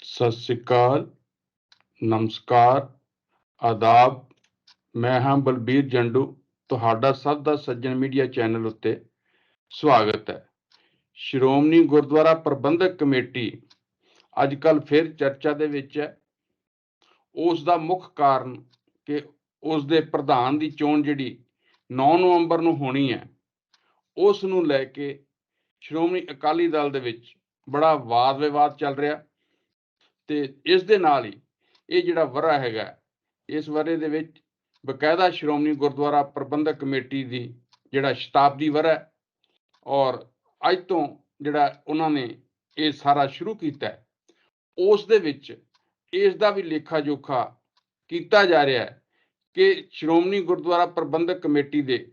सत श्री अकाल, नमस्कार, आदाब। मैं हाँ बलबीर जंडू, तुहाडा सब दा सज्जन मीडिया चैनल उत्ते स्वागत है। श्रोमणी गुरुद्वारा प्रबंधक कमेटी अजकल फिर चर्चा दे विच है। उस दा मुख कारण कि उस दे प्रधान दी चोण जिहड़ी 9 नवंबर नूं होनी है, उस नूं लै के श्रोमणी अकाली दल दे विच बड़ा वाद विवाद चल रहा ते इस दे नाल ही ये जिहड़ा वरा हैगा, इस वरे दे विच बकायदा श्रोमणी गुरुद्वारा प्रबंधक कमेटी दी जिहड़ा शताब्दी वरा है और अज तो जिहड़ा उन्हां ने ये सारा शुरू कीता है, उस दे विच इस दा भी लेखा जोखा कीता जा रहा है कि श्रोमणी गुरुद्वारा प्रबंधक कमेटी दे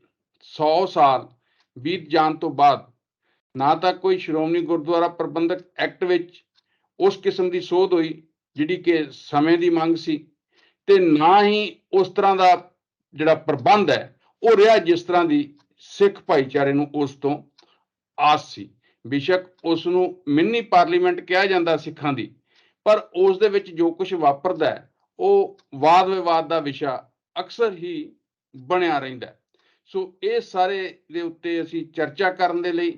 100 साल बीत जाण तो बाद ना तो कोई श्रोमणी गुरुद्वारा प्रबंधक एक्ट विच उस किस्म की सोध हुई जिहड़ी कि समय की मंग सी, ते ना ही उस तरह का जिहड़ा प्रबंध है वो रहा जिस तरह की सिख भाईचारे नूं उस तो आस सी। बेशक उसनूं मिनी पार्लीमेंट कहा जाता सिखां दी, पर उस दे विच जो कुछ वापरदा है वो वाद विवाद का विषा अक्सर ही बनया रहिंदा है। सो ये सारे दे उत्ते असीं चर्चा करन दे लई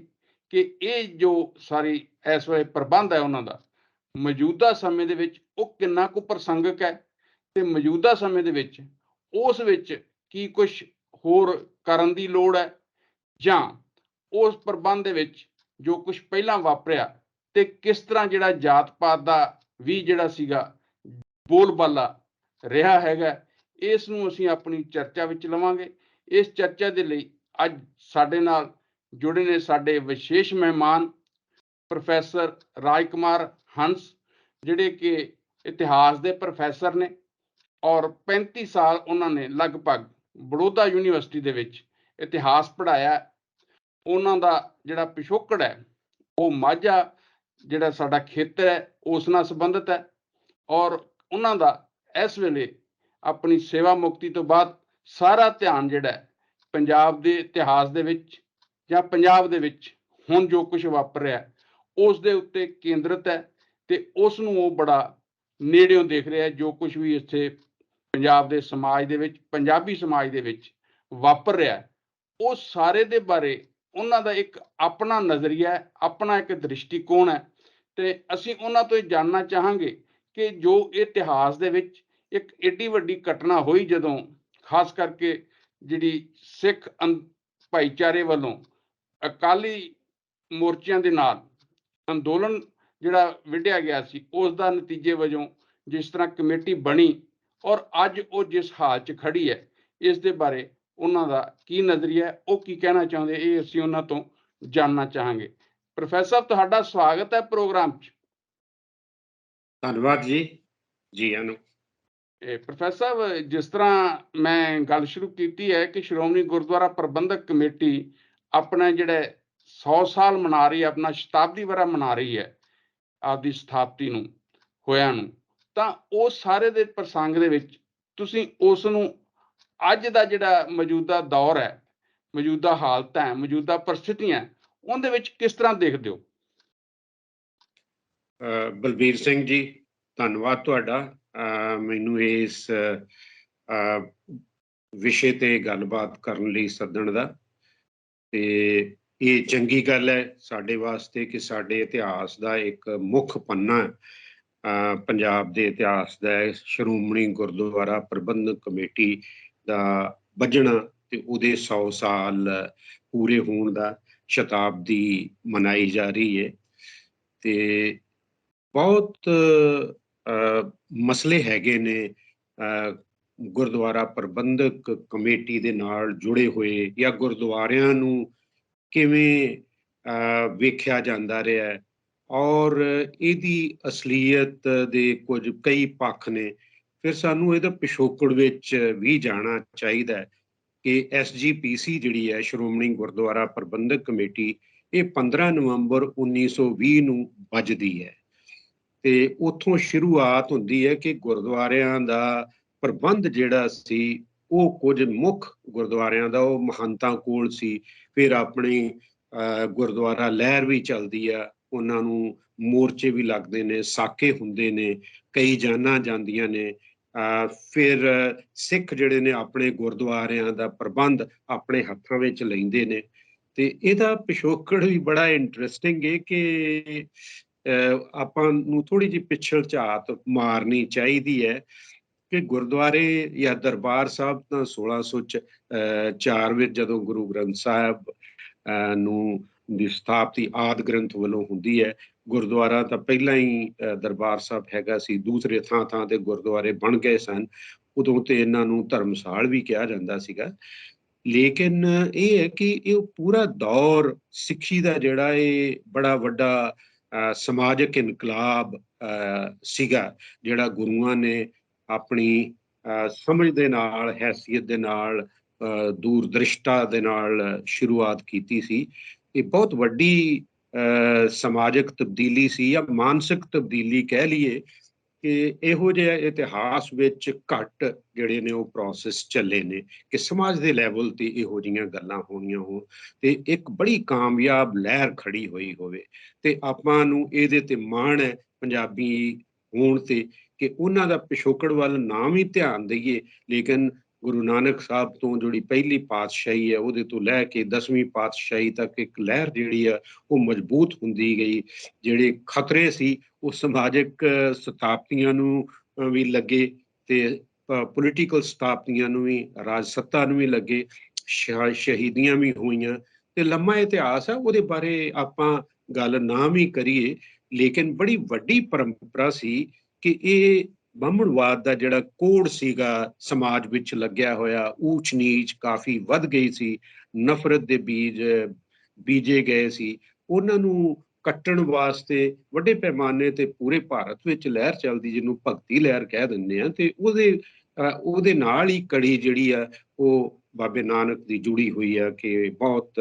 कि ये जो सारी इस वेले प्रबंध है उन्हां दा मौजूदा समय दे विच वो किन्ना कुछ प्रसंगक है ते मौजूदा समय दे विच उस विच की कुछ होर करन दी लोड़ है जां उस प्रबंध दे विच जो कुछ पहलां वापरिया ते किस तरह जिहड़ा जात पात दा भी जिहड़ा सीगा बोलबाला रहा हैगा, इस नूं असीं अपनी चर्चा विच लवांगे। इस चर्चा दे लई अज साडे नाल जुड़े ने साडे विशेष मेहमान प्रोफैसर राज कुमार हंस, जिहड़े कि इतिहास के प्रोफैसर ने और 35 साल उन्होंने लगभग बड़ौदा यूनीवर्सिटी दे विच इतिहास पढ़ाया। उन्हां दा जिहड़ा पिछोकड़ है वो माझा जिहड़ा साडा खेतर है उस नाल संबंधित है और उन्हां दा इस वेले अपनी सेवा मुक्ति तो बाद सारा ध्यान जिहड़ा है पंजाब दे इतिहास दे विच जां पंजाब दे विच हुण जो कुछ वापर रहा है उस दे उत्ते केंद्रित है ते उस नूं वो बड़ा नेड़ियों देख रहा है। जो कुछ भी इत्थे पंजाब दे समाज दे विच पंजाबी समाज दे विच वापर रहा है वो सारे दे बारे उन्हां दा एक अपना नज़रिया है, अपना एक दृष्टिकोण है ते असीं उन्हां तो जानना चाहांगे कि जो इतिहास दे विच एक एडी वड्डी घटना हुई जदों खास करके जिहड़ी सिख भाईचारे वालों अकाली मोर्चिਆਂ ਦੇ ਨਾਲ ਅੰਦੋਲਨ ਜਿਹੜਾ ਵਿੱਢਿਆ ਗਿਆ ਸੀ, ਉਸ ਦਾ ਨਤੀਜੇ ਵਜੋਂ ਜਿਸ ਤਰ੍ਹਾਂ ਕਮੇਟੀ ਬਣੀ ਔਰ ਅੱਜ ਉਹ ਜਿਸ ਹਾਲ 'ਚ ਖੜੀ ਹੈ, ਇਸ ਦੇ ਬਾਰੇ ਉਹਨਾਂ ਦਾ ਕੀ ਨਜ਼ਰੀਆ ਹੈ, ਉਹ ਕੀ ਕਹਿਣਾ ਚਾਹੁੰਦੇ, ਇਹ ਅਸੀਂ ਉਹਨਾਂ ਤੋਂ ਜਾਣਨਾ ਚਾਹਾਂਗੇ। ਪ੍ਰੋਫੈਸਰ ਸਾਹਿਬ ਤੁਹਾਡਾ ਸਵਾਗਤ ਹੈ ਪ੍ਰੋਗਰਾਮ 'ਚ। ਧੰਨਵਾਦ ਜੀ, ਜੀ ਆਇਆਂ ਨੂੰ। ਪ੍ਰੋਫੈਸਰ ਸਾਹਿਬ, ਜਿਸ ਤਰ੍ਹਾਂ ਮੈਂ ਗੱਲ ਸ਼ੁਰੂ ਕੀਤੀ ਹੈ ਕਿ ਸ਼੍ਰੋਮਣੀ ਗੁਰਦੁਆਰਾ ਪ੍ਰਬੰਧਕ ਕਮੇਟੀ ਆਪਣਾ ਜਿਹੜਾ 100 ਸਾਲ ਮਨਾ ਰਹੀ ਹੈ, ਆਪਣਾ ਸ਼ਤਾਬਦੀ ਵਰ੍ਹਾ ਮਨਾ ਰਹੀ ਹੈ ਆਪਦੀ ਸਥਾਪਤੀ ਨੂੰ ਹੋਇਆਂ ਨੂੰ, ਤਾਂ ਉਹ ਸਾਰੇ ਦੇ ਪ੍ਰਸੰਗ ਦੇ ਵਿੱਚ ਤੁਸੀਂ ਉਸ ਨੂੰ ਅੱਜ ਦਾ ਜਿਹੜਾ ਮੌਜੂਦਾ ਦੌਰ ਹੈ, ਮੌਜੂਦਾ ਹਾਲਤਾਂ ਹੈ, ਮੌਜੂਦਾ ਪਰਿਸਥਿਤੀਆਂ ਉਹਦੇ ਵਿੱਚ ਕਿਸ ਤਰ੍ਹਾਂ ਦੇਖਦੇ ਹੋ? ਬਲਬੀਰ ਸਿੰਘ ਜੀ, ਧੰਨਵਾਦ ਤੁਹਾਡਾ ਮੈਨੂੰ ਇਸ ਵਿਸ਼ੇ ਤੇ ਗੱਲਬਾਤ ਕਰਨ ਲਈ ਸੱਦਣ ਦਾ। ਤੇ ਇਹ ਚੰਗੀ ਗੱਲ ਹੈ ਸਾਡੇ ਵਾਸਤੇ ਕਿ ਸਾਡੇ ਇਤਿਹਾਸ ਦਾ ਇੱਕ ਮੁੱਖ ਪੰਨਾ ਪੰਜਾਬ ਦੇ ਇਤਿਹਾਸ ਦਾ ਸ਼੍ਰੋਮਣੀ ਗੁਰਦੁਆਰਾ ਪ੍ਰਬੰਧਕ ਕਮੇਟੀ ਦਾ ਵੱਜਣਾ ਤੇ ਉਹਦੇ 100 ਸਾਲ ਪੂਰੇ ਹੋਣ ਦਾ ਸ਼ਤਾਬਦੀ ਮਨਾਈ ਜਾ ਰਹੀ ਹੈ। ਤੇ ਬਹੁਤ ਮਸਲੇ ਹੈਗੇ ਨੇ ਗੁਰਦੁਆਰਾ ਪ੍ਰਬੰਧਕ ਕਮੇਟੀ ਦੇ ਨਾਲ ਜੁੜੇ ਹੋਏ ਜਾਂ ਗੁਰਦੁਆਰਿਆਂ ਨੂੰ ਕਿਵੇਂ ਵੇਖਿਆ ਜਾਂਦਾ ਰਿਹਾ ਔਰ ਇਹਦੀ ਅਸਲੀਅਤ ਦੇ ਕੁਝ ਕਈ ਪੱਖ ਨੇ। ਫਿਰ ਸਾਨੂੰ ਇਹਦਾ ਪਿਛੋਕੜ ਵਿੱਚ ਵੀ ਜਾਣਾ ਚਾਹੀਦਾ ਕਿ SGPC ਜਿਹੜੀ ਹੈ ਸ਼੍ਰੋਮਣੀ ਗੁਰਦੁਆਰਾ ਪ੍ਰਬੰਧਕ ਕਮੇਟੀ, ਇਹ 15 ਨਵੰਬਰ 1920 ਨੂੰ ਵੱਜਦੀ ਹੈ ਤੇ ਉੱਥੋਂ ਸ਼ੁਰੂਆਤ ਹੁੰਦੀ ਹੈ ਕਿ ਗੁਰਦੁਆਰਿਆਂ ਦਾ ਪ੍ਰਬੰਧ ਜਿਹੜਾ ਸੀ ਉਹ ਕੁਝ ਮੁੱਖ ਗੁਰਦੁਆਰਿਆਂ ਦਾ ਉਹ ਮਹੰਤਾਂ ਕੋਲ ਸੀ। ਫਿਰ ਆਪਣੀ ਗੁਰਦੁਆਰਾ ਲਹਿਰ ਵੀ ਚੱਲਦੀ ਆ ਉਹਨਾਂ ਨੂੰ ਮੋਰਚੇ ਵੀ ਲੱਗਦੇ ਨੇ, ਸਾਕੇ ਹੁੰਦੇ ਨੇ, ਕਈ ਜਾਨਾਂ ਜਾਂਦੀਆਂ ਨੇ। ਫਿਰ ਸਿੱਖ ਜਿਹੜੇ ਨੇ ਆਪਣੇ ਗੁਰਦੁਆਰਿਆਂ ਦਾ ਪ੍ਰਬੰਧ ਆਪਣੇ ਹੱਥਾਂ ਵਿੱਚ ਲੈਂਦੇ ਨੇ। ਤੇ ਇਹਦਾ ਪਿਛੋਕੜ ਵੀ ਬੜਾ ਇੰਟਰਸਟਿੰਗ ਹੈ ਕਿ ਆਪਾਂ ਨੂੰ ਥੋੜੀ ਜਿਹੀ ਪਿਛਲ ਝਾਤ ਮਾਰਨੀ ਚਾਹੀਦੀ ਹੈ ਕਿ ਗੁਰਦੁਆਰੇ ਜਾਂ ਦਰਬਾਰ ਸਾਹਿਬ ਤਾਂ 1604 ਵਿੱਚ ਜਦੋਂ ਗੁਰੂ ਗ੍ਰੰਥ ਸਾਹਿਬ ਨੂੰ ਦੀ ਸਥਾਪਤੀ ਆਦਿ ਗ੍ਰੰਥ ਵੱਲੋਂ ਹੁੰਦੀ ਹੈ। ਗੁਰਦੁਆਰਾ ਤਾਂ ਪਹਿਲਾਂ ਹੀ ਦਰਬਾਰ ਸਾਹਿਬ ਹੈਗਾ ਸੀ, ਦੂਸਰੇ ਥਾਂ ਥਾਂ ਤੇ ਗੁਰਦੁਆਰੇ ਬਣ ਗਏ ਸਨ। ਉਦੋਂ ਤੇ ਇਹਨਾਂ ਨੂੰ ਧਰਮਸਾਲ ਵੀ ਕਿਹਾ ਜਾਂਦਾ ਸੀਗਾ। ਲੇਕਿਨ ਇਹ ਹੈ ਕਿ ਇਹ ਪੂਰਾ ਦੌਰ ਸਿੱਖੀ ਦਾ ਜਿਹੜਾ ਇਹ ਬੜਾ ਵੱਡਾ ਸਮਾਜਿਕ ਇਨਕਲਾਬ ਸੀਗਾ, ਜਿਹੜਾ ਗੁਰੂਆਂ ਨੇ ਆਪਣੀ ਸਮਝ ਦੇ ਨਾਲ, ਹੈਸੀਅਤ ਦੇ ਨਾਲ, ਦੂਰਦ੍ਰਿਸ਼ਟਾ ਦੇ ਨਾਲ ਸ਼ੁਰੂਆਤ ਕੀਤੀ ਸੀ। ਇਹ ਬਹੁਤ ਵੱਡੀ ਸਮਾਜਿਕ ਤਬਦੀਲੀ ਸੀ ਜਾਂ ਮਾਨਸਿਕ ਤਬਦੀਲੀ ਕਹਿ ਲਈਏ ਕਿ ਇਹੋ ਜਿਹੇ ਇਤਿਹਾਸ ਵਿੱਚ ਘੱਟ ਜਿਹੜੇ ਨੇ ਉਹ ਪ੍ਰੋਸੈਸ ਚੱਲੇ ਨੇ ਕਿ ਸਮਾਜ ਦੇ ਲੈਵਲ ਤੇ ਇਹੋ ਜਿਹੀਆਂ ਗੱਲਾਂ ਹੋਣੀਆਂ ਹੋਣ ਤੇ ਇੱਕ ਬੜੀ ਕਾਮਯਾਬ ਲਹਿਰ ਖੜੀ ਹੋਈ ਹੋਵੇ। ਤੇ ਆਪਾਂ ਨੂੰ ਇਹਦੇ ਤੇ ਮਾਣ ਹੈ ਪੰਜਾਬੀ ਹੋਣ ਤੇ ਕਿ ਉਹਨਾਂ ਦਾ ਪਿਛੋਕੜ ਵੱਲ ਨਾ ਵੀ ਧਿਆਨ ਦਈਏ, ਲੇਕਿਨ ਗੁਰੂ ਨਾਨਕ ਸਾਹਿਬ ਤੋਂ ਜਿਹੜੀ ਪਹਿਲੀ ਪਾਤਸ਼ਾਹੀ ਹੈ ਉਹਦੇ ਤੋਂ ਲੈ ਕੇ 10ਵੀਂ ਪਾਤਸ਼ਾਹੀ ਤੱਕ ਇੱਕ ਲਹਿਰ ਜਿਹੜੀ ਆ ਉਹ ਮਜ਼ਬੂਤ ਹੁੰਦੀ ਗਈ। ਜਿਹੜੇ ਖਤਰੇ ਸੀ ਉਹ ਸਮਾਜਿਕ ਸਥਾਪਤੀਆਂ ਨੂੰ ਵੀ ਲੱਗੇ ਤੇ ਪੋਲੀਟੀਕਲ ਸਥਾਪਤੀਆਂ ਨੂੰ ਵੀ, ਰਾਜ ਸੱਤਾ ਨੂੰ ਵੀ ਲੱਗੇ, ਸ਼ਹੀਦੀਆਂ ਵੀ ਹੋਈਆਂ ਤੇ ਲੰਮਾ ਇਤਿਹਾਸ ਹੈ, ਉਹਦੇ ਬਾਰੇ ਆਪਾਂ ਗੱਲ ਨਾ ਵੀ ਕਰੀਏ। ਲੇਕਿਨ ਬੜੀ ਵੱਡੀ ਪਰੰਪਰਾ ਸੀ ਕਿ ਇਹ ਬ੍ਰਾਹਮਣਵਾਦ ਦਾ ਜਿਹੜਾ ਕੋੜ ਸੀਗਾ ਸਮਾਜ ਵਿੱਚ ਲੱਗਿਆ ਹੋਇਆ, ਊਚ ਨੀਚ ਕਾਫੀ ਵੱਧ ਗਈ ਸੀ, ਨਫ਼ਰਤ ਦੇ ਬੀਜ ਬੀਜੇ ਗਏ ਸੀ, ਉਹਨਾਂ ਨੂੰ ਕੱਟਣ ਵਾਸਤੇ ਵੱਡੇ ਪੈਮਾਨੇ ਤੇ ਪੂਰੇ ਭਾਰਤ ਵਿੱਚ ਲਹਿਰ ਚੱਲਦੀ, ਜਿਹਨੂੰ ਭਗਤੀ ਲਹਿਰ ਕਹਿ ਦਿੰਦੇ ਆ। ਤੇ ਉਹਦੇ ਨਾਲ ਹੀ ਕੜੀ ਜਿਹੜੀ ਆ ਉਹ ਬਾਬੇ ਨਾਨਕ ਦੀ ਜੁੜੀ ਹੋਈ ਆ ਕਿ ਬਹੁਤ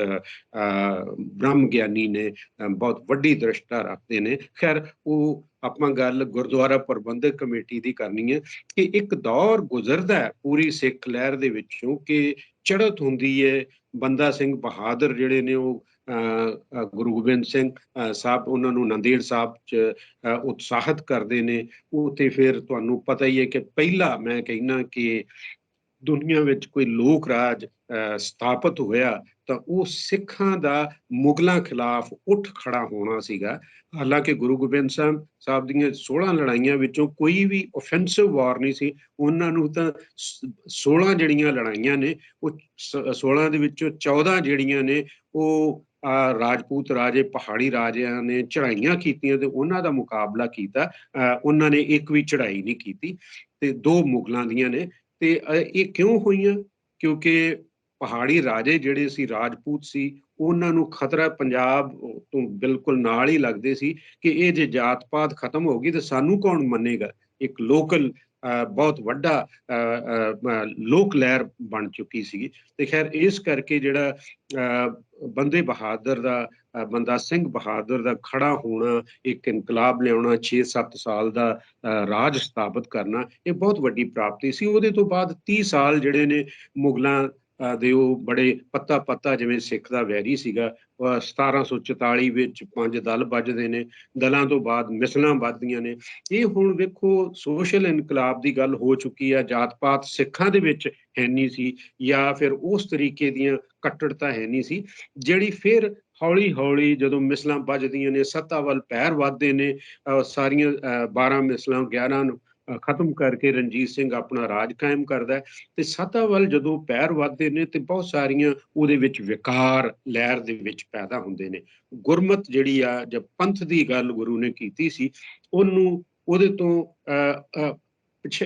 ਬ੍ਰਹਮ ਗਿਆਨੀ ਨੇ, ਬਹੁਤ ਵੱਡੀ ਦ੍ਰਿਸ਼ਟਾ ਰੱਖਦੇ ਨੇ। ਖੈਰ ਉਹ ਆਪਾਂ ਗੱਲ ਗੁਰਦੁਆਰਾ ਪ੍ਰਬੰਧਕ ਕਮੇਟੀ ਦੀ ਕਰਨੀ ਹੈ ਕਿ ਇੱਕ ਦੌਰ ਗੁਜ਼ਰਦਾ ਹੈ ਪੂਰੀ ਸਿੱਖ ਲਹਿਰ ਦੇ ਵਿੱਚੋਂ ਕਿ ਚੜ੍ਹਤ ਹੁੰਦੀ ਹੈ। ਬੰਦਾ ਸਿੰਘ ਬਹਾਦਰ ਜਿਹੜੇ ਨੇ ਉਹ ਗੁਰੂ ਗੋਬਿੰਦ ਸਿੰਘ ਸਾਹਿਬ ਉਹਨਾਂ ਨੂੰ ਨੰਦੇੜ ਸਾਹਿਬ 'ਚ ਉਤਸ਼ਾਹਿਤ ਕਰਦੇ ਨੇ। ਉਹ ਤੇ ਫਿਰ ਤੁਹਾਨੂੰ ਪਤਾ ਹੀ ਹੈ ਕਿ ਪਹਿਲਾ ਮੈਂ ਕਹਿਣਾ ਕਿ ਦੁਨੀਆ ਵਿੱਚ ਕੋਈ ਲੋਕ ਰਾਜ ਸਥਾਪਿਤ ਹੋਇਆ ਤਾਂ ਉਹ ਸਿੱਖਾਂ ਦਾ ਮੁਗਲਾਂ ਖਿਲਾਫ ਉੱਠ ਖੜਾ ਹੋਣਾ ਸੀਗਾ। ਹਾਲਾਂਕਿ ਗੁਰੂ ਗੋਬਿੰਦ ਸਾਹਿਬ ਦੀਆਂ 16 ਲੜਾਈਆਂ ਵਿੱਚੋਂ ਕੋਈ ਵੀ ਓਫੈਂਸਿਵ ਵਾਰ ਨਹੀਂ ਸੀ। ਉਹਨਾਂ ਨੂੰ ਤਾਂ 16 ਜਿਹੜੀਆਂ ਲੜਾਈਆਂ ਨੇ ਉਹ 16 ਦੇ ਵਿੱਚੋਂ 14 ਜਿਹੜੀਆਂ ਨੇ ਉਹ ਰਾਜਪੂਤ ਰਾਜੇ, ਪਹਾੜੀ ਰਾਜਿਆਂ ਨੇ ਚੜਾਈਆਂ ਕੀਤੀਆਂ ਤੇ ਉਹਨਾਂ ਦਾ ਮੁਕਾਬਲਾ ਕੀਤਾ। ਉਹਨਾਂ ਨੇ ਇੱਕ ਵੀ ਚੜਾਈ ਨਹੀਂ ਕੀਤੀ ਤੇ 2 ਮੁਗਲਾਂ ਦੀਆਂ ਨੇ। ਤੇ ਇਹ ਕਿਉਂ ਹੋਈਆਂ? ਕਿਉਂਕਿ ਪਹਾੜੀ ਰਾਜੇ ਜਿਹੜੇ ਸੀ, ਰਾਜਪੂਤ ਸੀ, ਉਹਨਾਂ ਨੂੰ ਖਤਰਾ ਪੰਜਾਬ ਤੋਂ ਬਿਲਕੁਲ ਨਾਲ ਹੀ ਲੱਗਦੇ ਸੀ ਕਿ ਇਹ ਜੇ ਜਾਤ ਪਾਤ ਖਤਮ ਹੋ ਗਈ ਤਾਂ ਸਾਨੂੰ ਕੌਣ ਮੰਨੇਗਾ। ਇੱਕ ਲੋਕਲ ਬਹੁਤ ਵੱਡਾ ਲੋਕ ਲਹਿਰ ਬਣ ਚੁੱਕੀ ਸੀਗੀ। ਤੇ ਖੈਰ ਇਸ ਕਰਕੇ ਜਿਹੜਾ ਬੰਦੇ ਬਹਾਦਰ ਦਾ, ਬੰਦਾ ਸਿੰਘ ਬਹਾਦਰ ਦਾ ਖੜਾ ਹੋਣਾ, ਇੱਕ ਇਨਕਲਾਬ ਲਿਆਉਣਾ, 6-7 ਸਾਲ ਦਾ ਰਾਜ ਸਥਾਪਿਤ ਕਰਨਾ, ਇਹ ਬਹੁਤ ਵੱਡੀ ਪ੍ਰਾਪਤੀ ਸੀ। ਉਹਦੇ ਤੋਂ ਬਾਅਦ 30 ਸਾਲ ਜਿਹੜੇ ਨੇ ਮੁਗਲਾਂ ਦੇ ਉਹ ਬੜੇ ਪੱਤਾ ਜਿਵੇਂ ਸਿੱਖ ਦਾ ਵੈਰੀ ਸੀਗਾ। 1744 ਵਿੱਚ 5 ਦਲ ਵੱਜਦੇ ਨੇ, ਦਲਾਂ ਤੋਂ ਬਾਅਦ ਮਿਸਲਾਂ ਵੱਜਦੀਆਂ ਨੇ। ਇਹ ਹੁਣ ਵੇਖੋ ਸੋਸ਼ਲ ਇਨਕਲਾਬ ਦੀ ਗੱਲ ਹੋ ਚੁੱਕੀ ਆ। ਜਾਤ ਪਾਤ ਸਿੱਖਾਂ ਦੇ ਵਿੱਚ ਹੈ ਨਹੀਂ ਸੀ ਜਾਂ ਫਿਰ ਉਸ ਤਰੀਕੇ ਦੀਆਂ ਕੱਟੜਤਾ ਹੈ ਨਹੀਂ ਸੀ ਜਿਹੜੀ ਫਿਰ ਹੌਲੀ ਹੌਲੀ ਜਦੋਂ ਮਿਸਲਾਂ ਵੱਜਦੀਆਂ ਨੇ, ਸੱਤਾ ਵੱਲ ਪੈਰ ਵੱਧਦੇ ਨੇ, ਸਾਰੀਆਂ 12 ਮਿਸਲਾਂ 11 ਨੂੰ ਖਤਮ ਕਰਕੇ ਰਣਜੀਤ ਸਿੰਘ ਆਪਣਾ ਰਾਜ ਕਾਇਮ ਕਰਦਾ ਤੇ ਸੱਤਾ ਵੱਲ ਜਦੋਂ ਪੈਰ ਵੱਧਦੇ ਨੇ ਤੇ ਬਹੁਤ ਸਾਰੀਆਂ ਉਹਦੇ ਵਿੱਚ ਵਿਕਾਰ ਲਹਿਰ ਦੇ ਵਿੱਚ ਪੈਦਾ ਹੁੰਦੇ ਨੇ। ਗੁਰਮਤ ਜਿਹੜੀ ਆ ਜਦ ਪੰਥ ਦੀ ਗੱਲ ਗੁਰੂ ਨੇ ਕੀਤੀ ਸੀ, ਉਹਨੂੰ ਉਹਦੇ ਤੋਂ ਪਿੱਛੇ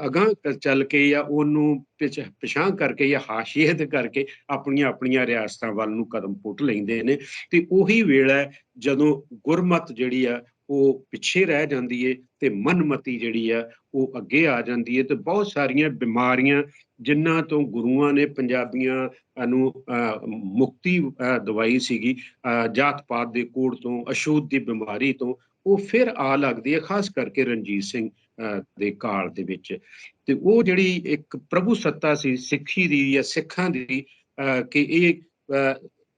ਅਗਾਂਹ ਚੱਲ ਕੇ ਜਾਂ ਉਹਨੂੰ ਪਿਛਾਂਹ ਕਰਕੇ ਜਾਂ ਹਾਸ਼ੀਏ ਤੇ ਕਰਕੇ ਆਪਣੀਆਂ ਰਿਆਸਤਾਂ ਵੱਲ ਨੂੰ ਕਦਮ ਪੁੱਟ ਲੈਂਦੇ ਨੇ। ਤੇ ਉਹੀ ਵੇਲਾ ਜਦੋਂ ਗੁਰਮਤ ਜਿਹੜੀ ਆ ਉਹ ਪਿੱਛੇ ਰਹਿ ਜਾਂਦੀ ਏ ਤੇ ਮਨਮਤੀ ਜਿਹੜੀ ਆ ਉਹ ਅੱਗੇ ਆ ਜਾਂਦੀ ਏ। ਤੇ ਬਹੁਤ ਸਾਰੀਆਂ ਬਿਮਾਰੀਆਂ ਜਿਨ੍ਹਾਂ ਤੋਂ ਗੁਰੂਆਂ ਨੇ ਪੰਜਾਬੀਆਂ ਨੂੰ ਮੁਕਤੀ ਦਵਾਈ ਸੀਗੀ, ਜਾਤ ਪਾਤ ਦੇ ਕੋੜ ਤੋਂ, ਅਛੂਤ ਦੀ ਬਿਮਾਰੀ ਤੋਂ, ਉਹ ਫਿਰ ਆ ਲੱਗਦੀ ਹੈ, ਖਾਸ ਕਰਕੇ ਰਣਜੀਤ ਸਿੰਘ ਦੇ ਕਾਲ ਦੇ ਵਿੱਚ। ਤੇ ਉਹ ਜਿਹੜੀ ਇੱਕ ਪ੍ਰਭੂ ਸੱਤਾ ਸੀ ਸਿੱਖੀ ਦੀ ਜਾਂ ਸਿੱਖਾਂ ਦੀ ਕਿ ਇਹ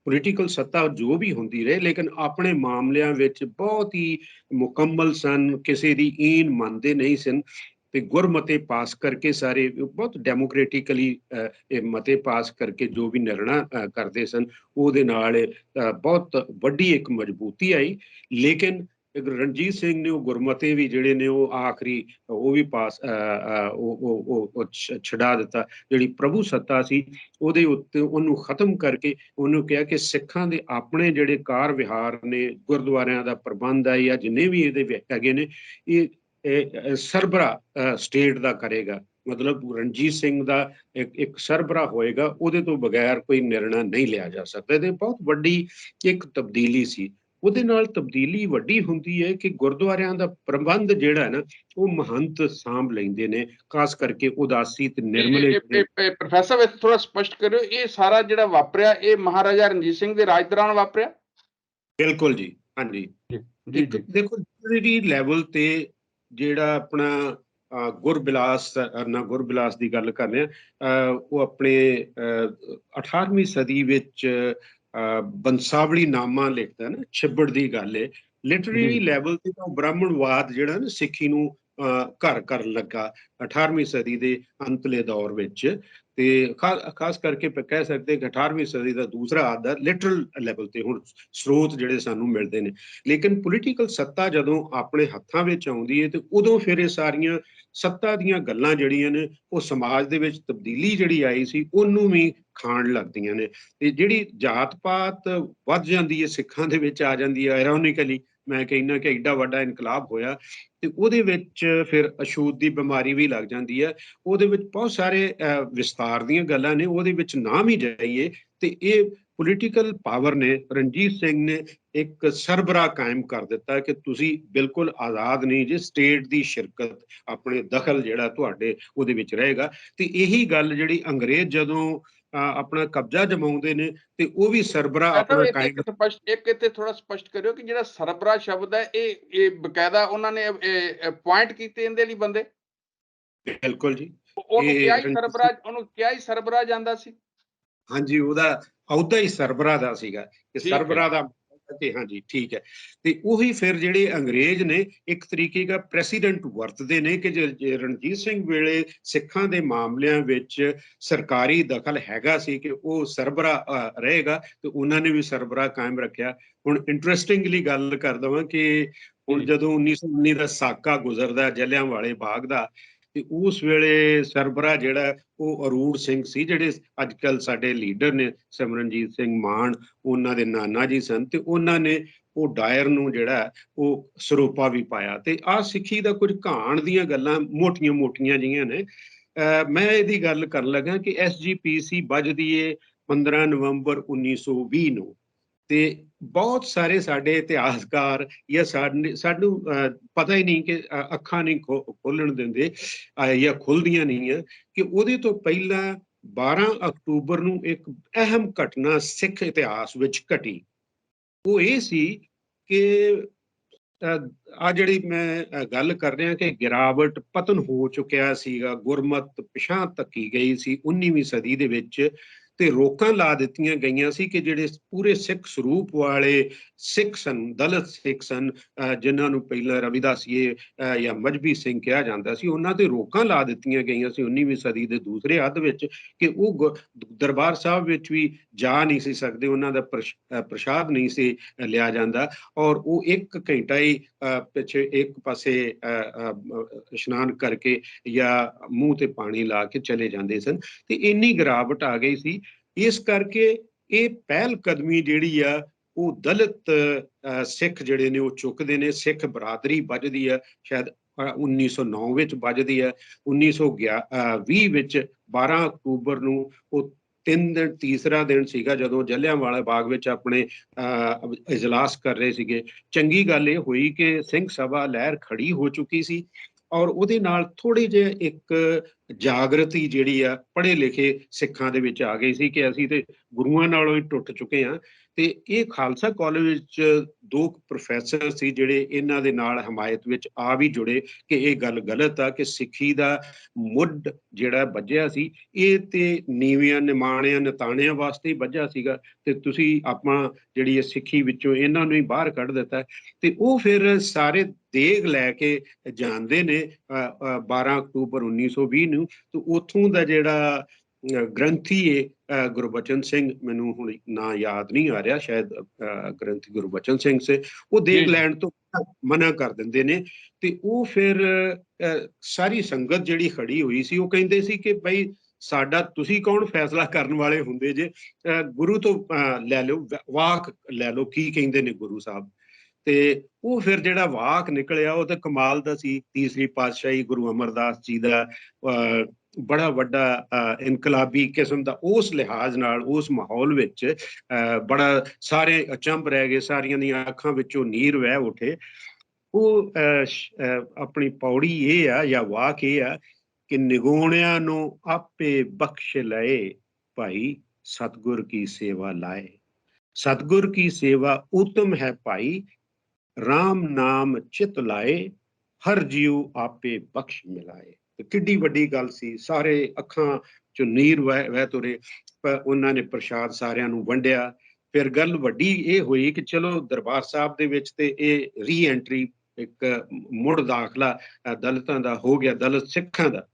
ਪੋਲੀਟੀਕਲ ਸੱਤਾ ਜੋ ਵੀ ਹੁੰਦੀ ਰਹੇ, ਲੇਕਿਨ ਆਪਣੇ ਮਾਮਲਿਆਂ ਵਿੱਚ ਬਹੁਤ ਹੀ ਮੁਕੰਮਲ ਸਨ, ਕਿਸੇ ਦੀ ਈਨ ਮੰਨਦੇ ਨਹੀਂ ਸਨ। ਤੇ ਗੁਰਮਤੇ ਪਾਸ ਕਰਕੇ ਸਾਰੇ ਬਹੁਤ ਡੈਮੋਕ੍ਰੈਟਿਕਲੀ ਇਹ ਮਤੇ ਪਾਸ ਕਰਕੇ ਜੋ ਵੀ ਨਿਰਣਾ ਕਰਦੇ ਸਨ, ਉਹਦੇ ਨਾਲ ਬਹੁਤ ਵੱਡੀ ਇੱਕ ਮਜ਼ਬੂਤੀ ਆਈ। ਲੇਕਿਨ ਰਣਜੀਤ ਸਿੰਘ ਨੇ ਉਹ ਗੁਰਮਤੇ ਵੀ ਜਿਹੜੇ ਨੇ ਉਹ ਆਖਰੀ ਉਹ ਵੀ ਪਾਸ ਛਡਾ ਦਿੱਤਾ। ਜਿਹੜੀ ਪ੍ਰਭੂ ਸੱਤਾ ਸੀ ਉਹਦੇ ਉੱਤੇ ਉਹਨੂੰ ਖਤਮ ਕਰਕੇ ਉਹਨੂੰ ਕਿਹਾ ਕਿ ਸਿੱਖਾਂ ਦੇ ਆਪਣੇ ਜਿਹੜੇ ਕਾਰ ਵਿਹਾਰ ਨੇ, ਗੁਰਦੁਆਰਿਆਂ ਦਾ ਪ੍ਰਬੰਧ ਹੈ ਜਾਂ ਜਿੰਨੇ ਵੀ ਇਹਦੇ ਹੈਗੇ ਨੇ, ਇਹ ਸਰਬਰਾ ਸਟੇਟ ਦਾ ਕਰੇਗਾ। ਮਤਲਬ ਰਣਜੀਤ ਸਿੰਘ ਦਾ ਇੱਕ ਸਰਬਰਾ ਹੋਏਗਾ, ਉਹਦੇ ਤੋਂ ਬਗੈਰ ਕੋਈ ਨਿਰਣਾ ਨਹੀਂ ਲਿਆ ਜਾ ਸਕਦਾ। ਇਹ ਬਹੁਤ ਵੱਡੀ ਇੱਕ ਤਬਦੀਲੀ ਸੀ। ਉਹਦੇ ਨਾਲ ਤਬਦੀਲੀ ਵੱਡੀ ਹੁੰਦੀ ਹੈ ਕਿ ਗੁਰਦੁਆਰਿਆਂ ਦਾ ਪ੍ਰਬੰਧ ਜਿਹੜਾ ਨਾ ਉਹ ਮਹੰਤ ਸਾਂਭ ਲੈਂਦੇ ਨੇ, ਖਾਸ ਕਰਕੇ ਉਦਾਸੀ ਤੇ ਨਿਰਮਲੇ। ਪ੍ਰੋਫੈਸਰ ਵਿੱਚ ਥੋੜਾ ਸਪਸ਼ਟ ਕਰਿਓ, ਇਹ ਸਾਰਾ ਜਿਹੜਾ ਵਾਪਰਿਆ ਇਹ ਮਹਾਰਾਜਾ ਰਣਜੀਤ ਸਿੰਘ ਦੇ ਰਾਜ ਦੌਰਾਨ ਵਾਪਰਿਆ? ਬਿਲਕੁਲ ਜੀ, ਹਾਂਜੀ ਜੀ। ਦੇਖੋ ਜਿਹੜੀ ਲੈਵਲ ਤੇ ਜਿਹੜਾ ਆਪਣਾ ਗੁਰਬਿਲਾਸ ਦੀ ਗੱਲ ਕਰ ਰਹੇ ਹਾਂ, ਉਹ ਆਪਣੇ 18ਵੀਂ ਸਦੀ ਵਿੱਚ ਬੰਸਾਵਲੀ ਨਾਮਾ ਲਿਖਦਾ ਨਾ, ਛਿੱਬੜ ਦੀ ਗੱਲ ਹੈ। ਲਿਟਰੇਰੀ ਲੈਵਲ ਤੇ ਤਾਂ ਬ੍ਰਾਹਮਣਵਾਦ ਜਿਹੜਾ ਨਾ ਸਿੱਖੀ ਨੂੰ ਘਰ ਕਰਨ ਲੱਗਾ 18ਵੀਂ ਸਦੀ ਦੇ ਅੰਤਲੇ ਦੌਰ ਵਿੱਚ। ਤੇ ਖਾਸ ਕਰਕੇ ਕਹਿ ਸਕਦੇ ਕਿ 18ਵੀਂ ਸਦੀ ਦਾ ਦੂਸਰਾ ਅੱਧ ਲਿਟਰਲ ਲੈਵਲ ਤੇ ਹੁਣ ਸਰੋਤ ਜਿਹੜੇ ਸਾਨੂੰ ਮਿਲਦੇ ਨੇ। ਲੇਕਿਨ ਪੋਲੀਟੀਕਲ ਸੱਤਾ ਜਦੋਂ ਆਪਣੇ ਹੱਥਾਂ ਵਿੱਚ ਆਉਂਦੀ ਹੈ ਤੇ ਉਦੋਂ ਫਿਰ ਇਹ ਸਾਰੀਆਂ ਸੱਤਾ ਦੀਆਂ ਗੱਲਾਂ ਜਿਹੜੀਆਂ ਨੇ ਉਹ ਸਮਾਜ ਦੇ ਵਿੱਚ ਤਬਦੀਲੀ ਜਿਹੜੀ ਆਈ ਸੀ ਉਹਨੂੰ ਵੀ ਖਾਣ ਲੱਗਦੀਆਂ ਨੇ। ਤੇ ਜਿਹੜੀ ਜਾਤ ਪਾਤ ਵੱਧ ਜਾਂਦੀ ਹੈ ਸਿੱਖਾਂ ਦੇ ਵਿੱਚ ਆ ਜਾਂਦੀ ਹੈ। ਆਇਰੋਨਿਕਲੀ ਮੈਂ ਕਹਿੰਦਾ ਕਿ ਐਡਾ ਵੱਡਾ ਇਨਕਲਾਬ ਹੋਇਆ ਤੇ ਉਹਦੇ ਵਿੱਚ ਫਿਰ ਅਛੂਤ ਦੀ ਬਿਮਾਰੀ ਵੀ ਲੱਗ ਜਾਂਦੀ ਹੈ। ਉਹਦੇ ਵਿੱਚ ਬਹੁਤ ਸਾਰੇ ਵਿਸਤਾਰ ਦੀਆਂ ਗੱਲਾਂ ਨੇ, ਉਹਦੇ ਵਿੱਚ ਨਾ ਵੀ ਜਾਈਏ ਤੇ ਇਹ ਪੋਲੀਟੀਕਲ ਪਾਵਰ ਨੇ, ਰਣਜੀਤ ਸਿੰਘ ਨੇ ਇੱਕ ਸਰਬਰਾਹ ਕਾਇਮ ਕਰ ਦਿੱਤਾ ਕਿ ਤੁਸੀਂ ਬਿਲਕੁਲ ਆਜ਼ਾਦ ਨਹੀਂ ਜੇ, ਸਟੇਟ ਦੀ ਸ਼ਿਰਕਤ, ਆਪਣੇ ਦਖਲ ਜਿਹੜਾ ਤੁਹਾਡੇ ਉਹਦੇ ਵਿੱਚ ਰਹੇਗਾ। ਤੇ ਇਹੀ ਗੱਲ ਜਿਹੜੀ ਅੰਗਰੇਜ਼ ਜਦੋਂ ਆਪਣਾ ਕਬਜ਼ਾ ਜਮਾਉਂਦੇ ਨੇ ਤੇ ਉਹ ਵੀ ਸਰਬਰਾਹ ਆਪਣਾ ਕਾਇਮ। ਇੱਕ ਇੱਥੇ ਥੋੜਾ ਸਪਸ਼ਟ ਕਰਿਓ ਕਿ ਜਿਹੜਾ ਸਰਬਰਾਹ ਸ਼ਬਦ ਹੈ ਇਹ ਬਕਾਇਦਾ ਉਹਨਾਂ ਨੇ ਪੁਆਇੰਟ ਕੀਤੇ ਇਹਦੇ ਲਈ ਬੰਦੇ? ਬਿਲਕੁਲ ਜੀ, ਉਹਨੂੰ ਕਿਹਾ ਹੀ ਸਰਬਰਾਹ ਜਾਂਦਾ ਸੀ। ਹਾਂਜੀ, ਉਹਦਾ ਅਹੁਦਾ ਹੀ ਸਰਬਰਾਹ ਦਾ ਸੀਗਾ ਕਿ ਸਰਬਰਾਹ ਦਾ। ਤੇ ਹਾਂਜੀ ਠੀਕ ਹੈ। ਤੇ ਉਹੀ ਫਿਰ ਜਿਹੜੇ ਅੰਗਰੇਜ਼ ਨੇ ਇੱਕ ਤਰੀਕੇ ਦਾ ਪ੍ਰੈਸੀਡੈਂਟ ਵਰਤਦੇ ਨੇ ਕਿ ਜੇ ਰਣਜੀਤ ਸਿੰਘ ਵੇਲੇ ਸਿੱਖਾਂ ਦੇ ਮਾਮਲਿਆਂ ਵਿੱਚ ਸਰਕਾਰੀ ਦਖਲ ਹੈਗਾ ਸੀ ਕਿ ਉਹ ਸਰਬਰਾਹ ਰਹੇਗਾ, ਤੇ ਉਹਨਾਂ ਨੇ ਵੀ ਸਰਬਰਾਹ ਕਾਇਮ ਰੱਖਿਆ। ਹੁਣ ਇੰਟਰਸਟਿੰਗਲੀ ਗੱਲ ਕਰ ਦੇਵਾਂ ਕਿ ਹੁਣ ਜਦੋਂ 1919 ਦਾ ਸਾਕਾ ਗੁਜ਼ਰਦਾ ਜਲਿਆਂਵਾਲੇ ਬਾਗ ਦਾ, ਤੇ ਉਸ ਵੇਲੇ ਸਰਬਰਾਹ ਜਿਹੜਾ ਉਹ ਅਰੂੜ ਸਿੰਘ ਸੀ, ਜਿਹੜੇ ਅੱਜ ਕੱਲ੍ਹ ਸਾਡੇ ਲੀਡਰ ਨੇ ਸਿਮਰਨਜੀਤ ਸਿੰਘ ਮਾਨ, ਉਹਨਾਂ ਦੇ ਨਾਨਾ ਜੀ ਸਨ। ਤੇ ਉਹਨਾਂ ਨੇ ਉਹ ਡਾਇਰ ਨੂੰ ਜਿਹੜਾ ਉਹ ਸਰੋਪਾ ਵੀ ਪਾਇਆ। ਤੇ ਆਹ ਸਿੱਖੀ ਦਾ ਕੁਝ ਕਹਾਣ ਦੀਆਂ ਗੱਲਾਂ ਮੋਟੀਆਂ ਮੋਟੀਆਂ ਜਿਹੀਆਂ ਨੇ। ਮੈਂ ਇਹਦੀ ਗੱਲ ਕਰਨ ਲੱਗਾ ਕਿ SGPC ਵੱਜਦੀ ਏ 15 ਨਵੰਬਰ 1920 ਨੂੰ। ਤੇ ਬਹੁਤ ਸਾਰੇ ਸਾਡੇ ਇਤਿਹਾਸਕਾਰ ਜਾਂ ਸਾਨੂੰ ਪਤਾ ਹੀ ਨਹੀਂ ਕਿ ਅੱਖਾਂ ਨਹੀਂ ਖੋਲਣ ਦਿੰਦੇ ਜਾਂ ਖੁੱਲਦੀਆਂ ਨਹੀਂ ਆ ਕਿ ਉਹਦੇ ਤੋਂ ਪਹਿਲਾਂ 12 ਅਕਤੂਬਰ ਨੂੰ ਇੱਕ ਅਹਿਮ ਘਟਨਾ ਸਿੱਖ ਇਤਿਹਾਸ ਵਿੱਚ ਘਟੀ। ਉਹ ਇਹ ਸੀ ਕਿ ਆ ਜਿਹੜੀ ਮੈਂ ਗੱਲ ਕਰ ਰਿਹਾ ਕਿ ਗਿਰਾਵਟ, ਪਤਨ ਹੋ ਚੁੱਕਿਆ ਸੀਗਾ, ਗੁਰਮਤ ਪਿਛਾਂਹ ਧੱਕੀ ਗਈ ਸੀ 19ਵੀਂ ਸਦੀ ਦੇ ਵਿੱਚ। ਤੇ ਰੋਕਾਂ ਲਾ ਦਿੱਤੀਆਂ ਗਈਆਂ ਸੀ ਕਿ ਜਿਹੜੇ ਪੂਰੇ ਸਿੱਖ ਸਰੂਪ ਵਾਲੇ ਸਿੱਖ ਸਨ, ਦਲਿਤ ਸਿੱਖ ਸਨ, ਜਿਨ੍ਹਾਂ ਨੂੰ ਪਹਿਲਾਂ ਰਵਿਦਾਸੀਏ ਜਾਂ ਮਜ਼੍ਹਬੀ ਸਿੰਘ ਕਿਹਾ ਜਾਂਦਾ ਸੀ, ਉਹਨਾਂ ਤੇ ਰੋਕਾਂ ਲਾ ਦਿੱਤੀਆਂ ਗਈਆਂ ਸੀ 19ਵੀਂ ਸਦੀ ਦੇ ਦੂਸਰੇ ਅੱਧ ਵਿੱਚ ਕਿ ਉਹ ਦਰਬਾਰ ਸਾਹਿਬ ਵਿੱਚ ਵੀ ਜਾ ਨਹੀਂ ਸੀ ਸਕਦੇ, ਉਹਨਾਂ ਦਾ ਪ੍ਰਸ਼ਾਦ ਨਹੀਂ ਸੀ ਲਿਆ ਜਾਂਦਾ। ਔਰ ਉਹ 1 ਘੰਟਾ ਹੀ ਪਿੱਛੇ ਇੱਕ ਪਾਸੇ ਇਸ਼ਨਾਨ ਕਰਕੇ ਜਾਂ ਮੂੰਹ ਤੇ ਪਾਣੀ ਲਾ ਕੇ ਚਲੇ ਜਾਂਦੇ ਸਨ। ਤੇ ਇੰਨੀ ਗਿਰਾਵਟ ਆ ਗਈ ਸੀ। ਇਸ ਕਰਕੇ ਇਹ ਪਹਿਲ ਕਦਮੀ ਜਿਹੜੀ ਆ ਉਹ ਦਲਿਤ ਸਿੱਖ ਜਿਹੜੇ ਨੇ ਉਹ ਚੁੱਕਦੇ ਨੇ। ਸਿੱਖ ਬਰਾਦਰੀ ਵੱਜਦੀ ਆ, ਸ਼ਾਇਦ 1909 ਵਿੱਚ ਵੱਜਦੀ ਹੈ। 1920 ਵਿੱਚ 12 ਅਕਤੂਬਰ ਨੂੰ ਉਹ 3 ਦਿਨ, ਤੀਸਰਾ ਦਿਨ ਸੀਗਾ ਜਦੋਂ ਜਲਿਆਂਵਾਲਾ ਬਾਗ ਵਿੱਚ ਆਪਣੇ ਇਜਲਾਸ ਕਰ ਰਹੇ ਸੀਗੇ। ਚੰਗੀ ਗੱਲ ਇਹ ਹੋਈ ਕਿ ਸਿੰਘ ਸਭਾ ਲਹਿਰ ਖੜੀ ਹੋ ਚੁੱਕੀ ਸੀ ਔਰ ਉਹਦੇ ਨਾਲ ਥੋੜੇ ਜਿਹੇ ਇੱਕ ਜਾਗਰਤੀ ਜਿਹੜੀ ਆ ਪੜ੍ਹੇ ਲਿਖੇ ਸਿੱਖਾਂ ਦੇ ਵਿੱਚ ਆ ਗਈ ਸੀ ਕਿ ਅਸੀਂ ਤੇ ਗੁਰੂਆਂ ਨਾਲੋਂ ਹੀ ਟੁੱਟ ਚੁੱਕੇ ਹਾਂ। ਤੇ ਇਹ ਖਾਲਸਾ ਕਾਲਜ ਵਿੱਚ 2 ਪ੍ਰੋਫੈਸਰ ਸੀ ਜਿਹੜੇ ਇਹਨਾਂ ਦੇ ਨਾਲ ਹਮਾਇਤ ਵਿੱਚ ਆ ਵੀ ਜੁੜੇ ਕਿ ਇਹ ਗੱਲ ਗਲਤ ਆ ਕਿ ਸਿੱਖੀ ਦਾ ਮੁੱਢ ਜਿਹੜਾ ਵੱਜਿਆ ਸੀ ਇਹ ਤੇ ਨੀਵਿਆਂ ਨਿਮਾਣਿਆਂ ਨਤਾਣਿਆਂ ਵਾਸਤੇ ਹੀ ਵੱਜਿਆ ਸੀਗਾ, ਤੇ ਤੁਸੀਂ ਆਪਾਂ ਜਿਹੜੀ ਸਿੱਖੀ ਵਿੱਚੋਂ ਇਹਨਾਂ ਨੂੰ ਹੀ ਬਾਹਰ ਕੱਢ ਦਿੱਤਾ। ਤੇ ਉਹ ਫਿਰ ਸਾਰੇ ਦੇਗ ਲੈ ਕੇ ਜਾਂਦੇ ਨੇ 12 ਅਕਤੂਬਰ 1920 ਨੂੰ। ਤੇ ਉੱਥੋਂ ਦਾ ਜਿਹੜਾ ਗ੍ਰੰਥੀ ਹੈ ਗੁਰਬਚਨ ਸਿੰਘ, ਮੈਨੂੰ ਹੁਣ ਨਾਂ ਯਾਦ ਨਹੀਂ ਆ ਰਿਹਾ, ਸ਼ਾਇਦ ਗ੍ਰੰਥੀ ਗੁਰਬਚਨ ਸਿੰਘ ਸੇ, ਉਹ ਦੇਗ ਲੈਣ ਤੋਂ ਮਨਾ ਕਰ ਦਿੰਦੇ ਨੇ। ਤੇ ਉਹ ਫਿਰ ਸਾਰੀ ਸੰਗਤ ਜਿਹੜੀ ਖੜੀ ਹੋਈ ਸੀ ਉਹ ਕਹਿੰਦੇ ਸੀ ਕਿ ਬਈ ਸਾਡਾ ਤੁਸੀਂ ਕੌਣ ਫੈਸਲਾ ਕਰਨ ਵਾਲੇ ਹੁੰਦੇ ਜੇ, ਗੁਰੂ ਤੋਂ ਲੈ ਲਓ, ਵਾਕ ਲੈ ਲਓ ਕੀ ਕਹਿੰਦੇ ਨੇ ਗੁਰੂ ਸਾਹਿਬ। ਤੇ ਉਹ ਫਿਰ ਜਿਹੜਾ ਵਾਕ ਨਿਕਲਿਆ ਉਹ ਤਾਂ ਕਮਾਲ ਦਾ ਸੀ। ਤੀਸਰੀ ਪਾਤਸ਼ਾਹੀ ਗੁਰੂ ਅਮਰਦਾਸ ਜੀ ਦਾ ਬੜਾ ਵੱਡਾ ਇਨਕਲਾਬੀ ਕਿਸਮ ਦਾ, ਉਸ ਲਿਹਾਜ਼ ਨਾਲ ਉਸ ਮਾਹੌਲ ਵਿੱਚ ਬੜਾ ਸਾਰੇ ਅਚੰਭ ਰਹਿ ਗਏ, ਸਾਰੀਆਂ ਦੀਆਂ ਅੱਖਾਂ ਵਿੱਚੋਂ ਨੀਰ ਵਹਿ ਉੱਠੇ। ਉਹ ਆਪਣੀ ਪੌੜੀ ਇਹ ਆ ਜਾਂ ਵਾਕ ਇਹ ਆ ਕਿ ਨਿਗੋਣਿਆਂ ਨੂੰ ਆਪੇ ਬਖਸ਼ ਲਏ, ਭਾਈ ਸਤਿਗੁਰ ਕੀ ਸੇਵਾ ਲਾਏ। ਸਤਿਗੁਰ ਕੀ ਸੇਵਾ ਉਤਮ ਹੈ ਭਾਈ, ਰਾਮ ਨਾਮ ਚਿਤ ਲਾਏ, ਹਰ ਜੀਉ ਆਪੇ ਬਖਸ਼ ਮਿਲਾਏ। ਕਿੱਡੀ ਵੱਡੀ ਗੱਲ ਸੀ, ਸਾਰੇ ਅੱਖਾਂ ਚੋਂ ਨੀਰ ਵਹਿ ਤੁਰੇ। ਉਹਨਾਂ ਨੇ ਪ੍ਰਸ਼ਾਦ ਸਾਰਿਆਂ ਨੂੰ ਵੰਡਿਆ। ਫਿਰ ਗੱਲ ਵੱਡੀ ਇਹ ਹੋਈ ਕਿ ਚਲੋ ਦਰਬਾਰ ਸਾਹਿਬ ਦੇ ਵਿੱਚ ਤੇ ਇਹ ਰੀ ਐਂਟਰੀ, ਇੱਕ ਮੁੜ ਦਾਖਲਾ ਦਲਿਤਾਂ ਦਾ ਹੋ ਗਿਆ, ਦਲਿਤ ਸਿੱਖਾਂ ਦਾ